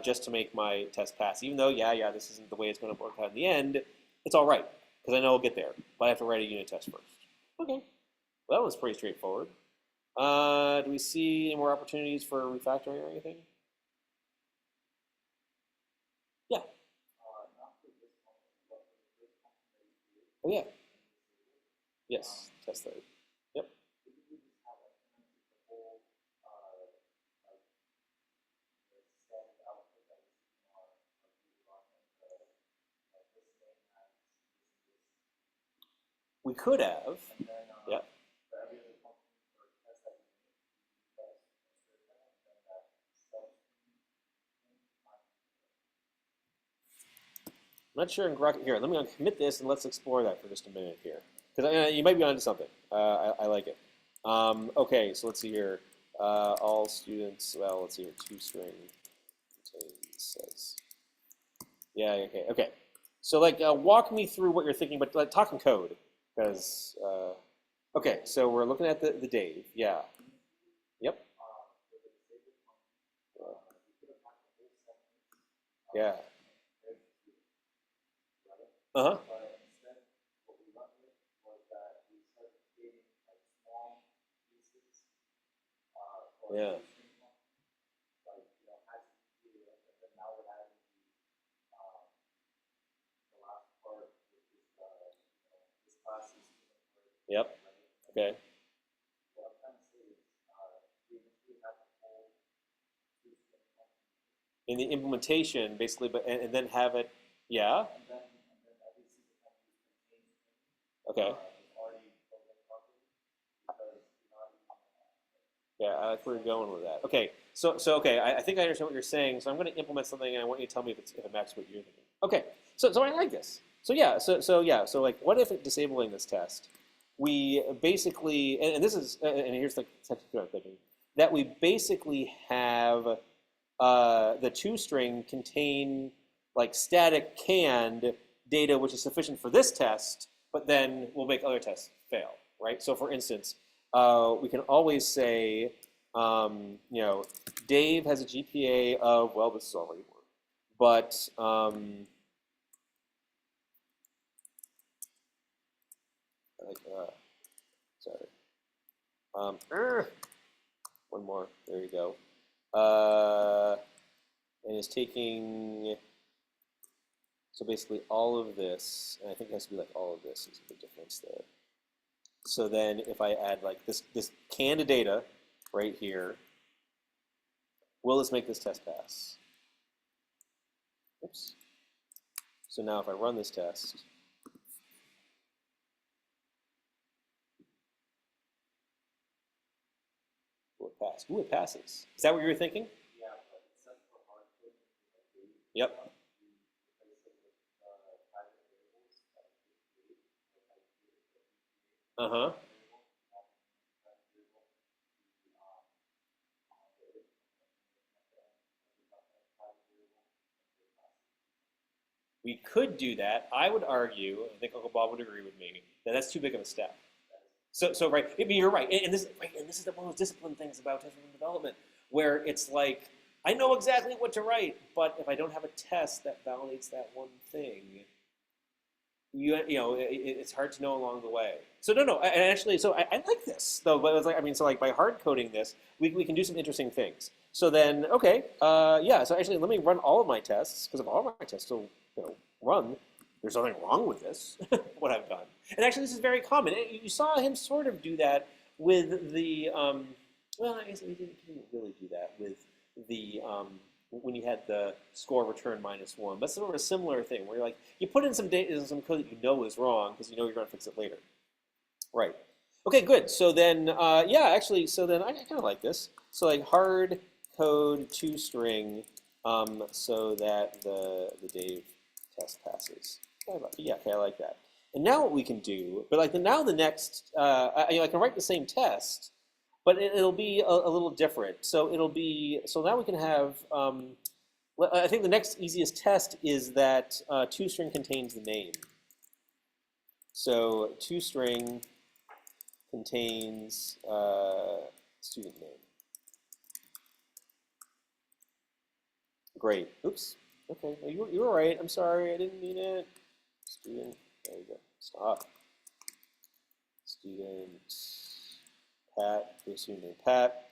just to make my test pass. Even though, yeah, this isn't the way it's going to work out in the end, it's all right because I know I'll get there. But I have to write a unit test first. Okay, well, that was pretty straightforward. Do we see any more opportunities for refactoring or anything? Yeah. Oh, yeah. Yes. Test third. Yep. We could have. Yeah. I'm not sure in Grok. Here, let me uncommit this and let's explore that for just a minute here. Because you might be onto something. I like it. Okay, so let's see here. All students, well, let's see here. Two-string says. Yeah, okay. So, like, walk me through what you're thinking, but like, talk in code. Because, okay, so we're looking at the Dave. Yeah. Yep. Yeah. Uh-huh. Yeah. Yep. Okay. In the implementation, basically, but and then have it, yeah. Okay. Yeah, I like where you're going with that. Okay, so okay, I think I understand what you're saying. So I'm going to implement something, and I want you to tell me if it matches what you're thinking. Okay, so I like this. So yeah, so like, what if disabling this test, we basically, and this is, and here's the technical thinking, that we basically have the two-string contain like static canned data, which is sufficient for this test, but then we'll make other tests fail, right? So for instance, we can always say, Dave has a GPA of, well, this is already work, but like, sorry, one more. There you go. And is taking, so basically all of this, and I think it has to be like all of this is the difference there. So then if I add like this canned data right here, will this make this test pass? Oops. So now if I run this test, will it pass? Ooh, it passes. Is that what you were thinking? Yep. Uh-huh. We could do that. I would argue, I think Uncle Bob would agree with me, that that's too big of a step. So right, I mean, you're right, and this is one of those discipline things about test-driven development, where it's like I know exactly what to write, but if I don't have a test that validates that one thing, it's hard to know along the way. So no, and actually, so I like this though. But it's like, I mean, so like by hard coding this, we can do some interesting things. So then, okay, yeah. So actually, let me run all of my tests because if all of my tests still run, there's nothing wrong with this. What I've done, and actually, this is very common. You saw him sort of do that with the. Well, I guess he didn't really do that with the when you had the score return -1. That's sort of a similar thing where you're like, you put in some data, some code that you know is wrong because you know you're going to fix it later. Right. Okay, good. So then, yeah, actually, so then I kind of like this. So like hard code toString so that the Dave test passes. Yeah, okay, I like that. And now what we can do, but like now the next, I can write the same test, but it'll be a little different. So it'll be, so now we can have, I think the next easiest test is that toString contains the name. So toString contains student name. Great. Oops. Okay. No, you were right. I'm sorry. I didn't mean it. Student. There you go. Stop. Student Pat. Student name Pat.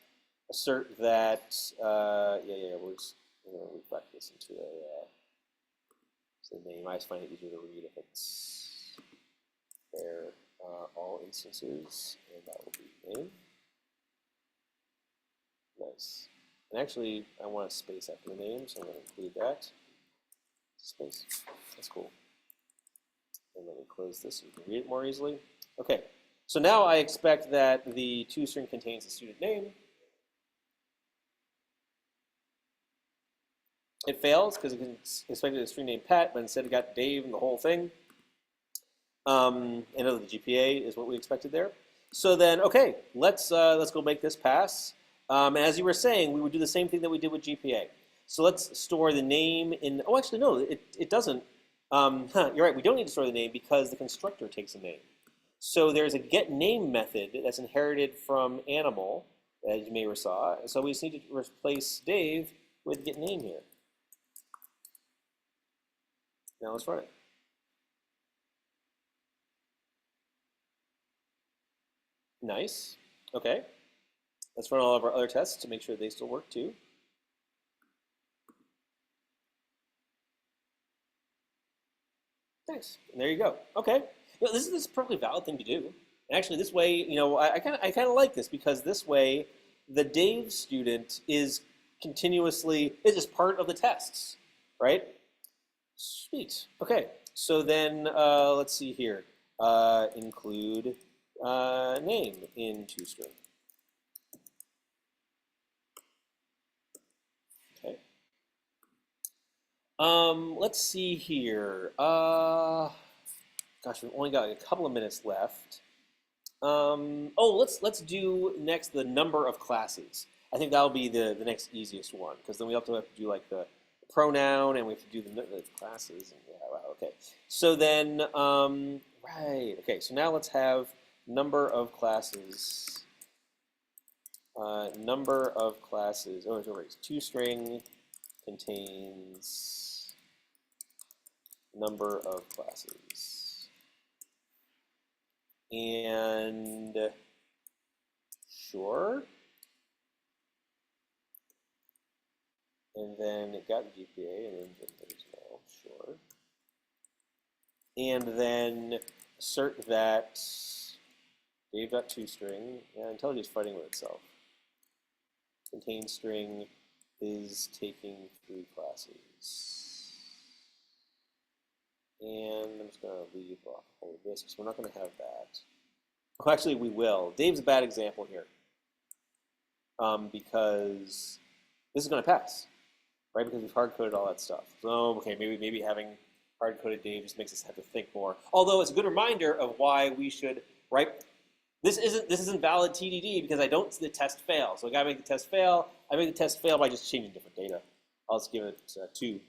Assert that. We're just going to reflect this into a name. I just find it easier to read if it's there. All instances, and that will be name. Nice. And actually, I want a space after the name, so I'm going to include that. Space. That's cool. And let me close this so you can read it more easily. Okay. So now I expect that the toString contains the student name. It fails because it expected a string named Pat, but instead it got Dave and the whole thing. And the GPA is what we expected there. So then, okay, let's go make this pass. As you were saying, we would do the same thing that we did with GPA. So let's store the name in. Oh, actually, no, it doesn't. You're right. We don't need to store the name because the constructor takes a name. So there's a getName method that's inherited from animal, as you may have saw. So we just need to replace Dave with getName here. Now let's run it. Nice. Okay. Let's run all of our other tests to make sure they still work too. Nice. And there you go. Okay. This is a perfectly valid thing to do. And actually, this way, I kind of like this because this way, the Dave student is just part of the tests, right? Sweet. Okay. So then let's see here. Include name in toString. Okay. Let's see here. Gosh, we've only got a couple of minutes left. Let's do next the number of classes. I think that'll be the next easiest one because then we have to do like the pronoun and we have to do the classes. And, yeah, wow, okay. So then, right. Okay. So now let's have number of classes. Number of classes. Oh, it's toString contains number of classes. And sure. And then it got the GPA, and then there's no, sure. And then assert that Dave.toString, yeah, IntelliJ is fighting with itself. Contain string is taking 3 classes. And I'm just going to leave off all of this because we're not going to have that. Well, actually, we will. Dave's a bad example here because this is going to pass, right? Because we've hard-coded all that stuff. So, okay, maybe having hard-coded Dave just makes us have to think more. Although it's a good reminder of why we should, right? This isn't valid TDD because I don't see the test fail. So I got to make the test fail. I make the test fail by just changing different data. I'll just give it 2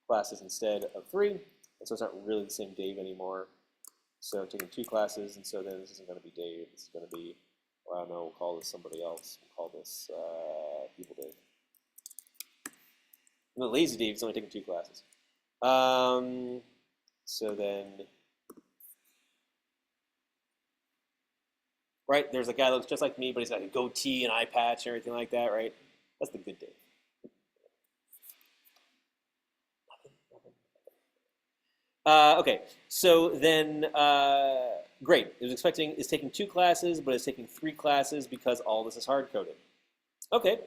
classes instead of 3. And so it's not really the same Dave anymore. So I'm taking 2 classes, and so then this isn't going to be Dave. This is going to be, well, I don't know, we'll call this somebody else. We'll call this People Dave. And the lazy Dave is only taking 2 classes. So then, right, there's a guy that looks just like me, but he's got a goatee and eye patch and everything like that, right? That's the good Dave. Okay, so then, great. It was expecting it's taking 2 classes, but it's taking 3 classes because all this is hard-coded. Okay,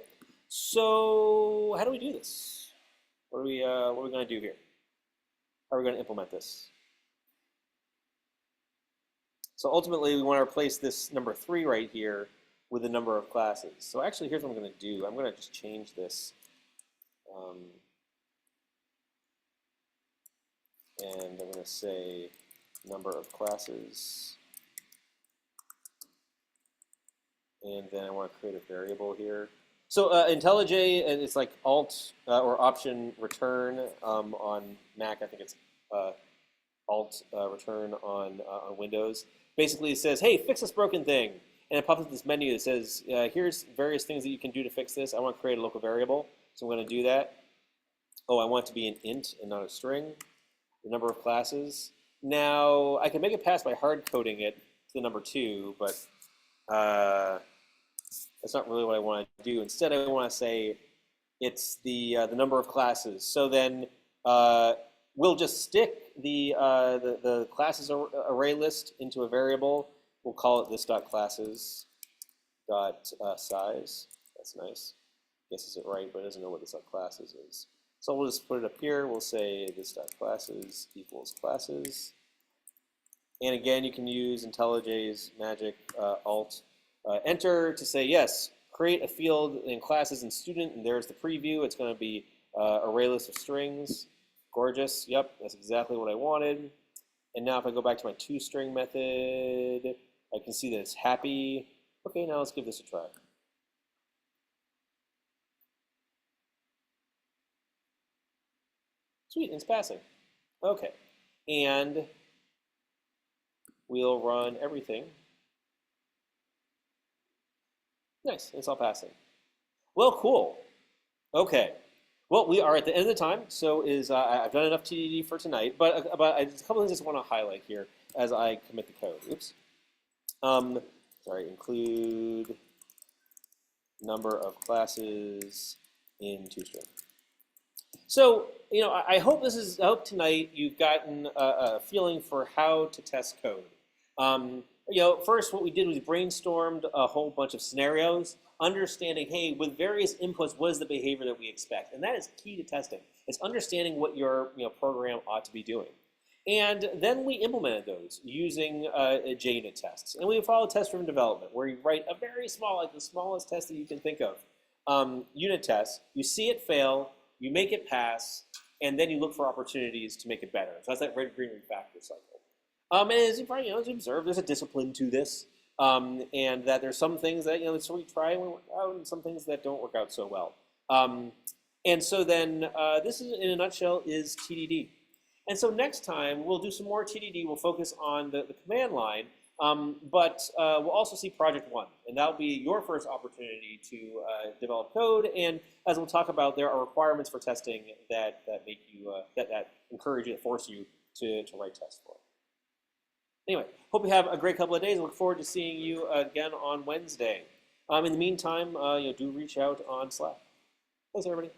so how do we do this? What are we going to do here? How are we going to implement this? So ultimately, we want to replace this number 3 right here with the number of classes. So actually, here's what I'm going to do. I'm going to just change this. And I'm going to say number of classes. And then I want to create a variable here. So IntelliJ, and it's like Alt or Option return on Mac. I think it's Alt return on Windows. Basically, it says, "Hey, fix this broken thing," and it pops up this menu that says, "Here's various things that you can do to fix this." I want to create a local variable, so I'm going to do that. Oh, I want it to be an int and not a string. The number of classes. Now I can make it pass by hard coding it to the number 2, but that's not really what I want to do. Instead, I want to say it's the number of classes. So then we'll just stick the classes array list into a variable. We'll call it this.classes size. That's nice. Guesses it right, but it doesn't know what this.classes is. So we'll just put it up here. We'll say this.classes equals classes. And again, you can use IntelliJ's magic Alt enter to say, yes, create a field in classes and student, and there's the preview. It's going to be array list of strings. Gorgeous. Yep, that's exactly what I wanted. And now if I go back to my toString method, I can see that it's happy. Okay, now let's give this a try. Sweet, it's passing. Okay, and we'll run everything. Nice, it's all passing. Well, cool. Okay. Well, we are at the end of the time, so I've done enough TDD for tonight, but there's a couple of things I just want to highlight here as I commit the code. Oops. Sorry, include number of classes in toString. So, I hope tonight you've gotten a feeling for how to test code. First what we did was brainstormed a whole bunch of scenarios, understanding, hey, with various inputs, what is the behavior that we expect? And that is key to testing. It's understanding what your program ought to be doing. And then we implemented those using JUnit tests. And we followed test-driven development, where you write a very small, like the smallest test that you can think of, unit tests. You see it fail, you make it pass, and then you look for opportunities to make it better. So that's that red, green, refactor cycle. And as you probably as you observe, there's a discipline to this, and that there's some things that so we try and we work out, and some things that don't work out so well. And so then this is, in a nutshell, is TDD. And so next time we'll do some more TDD. We'll focus on the command line, but we'll also see Project 1, and that'll be your first opportunity to develop code. And as we'll talk about, there are requirements for testing that make you that encourage you, that force you to write tests for it. Anyway, hope you have a great couple of days. I look forward to seeing you again on Wednesday. In the meantime, do reach out on Slack. Thanks, everybody.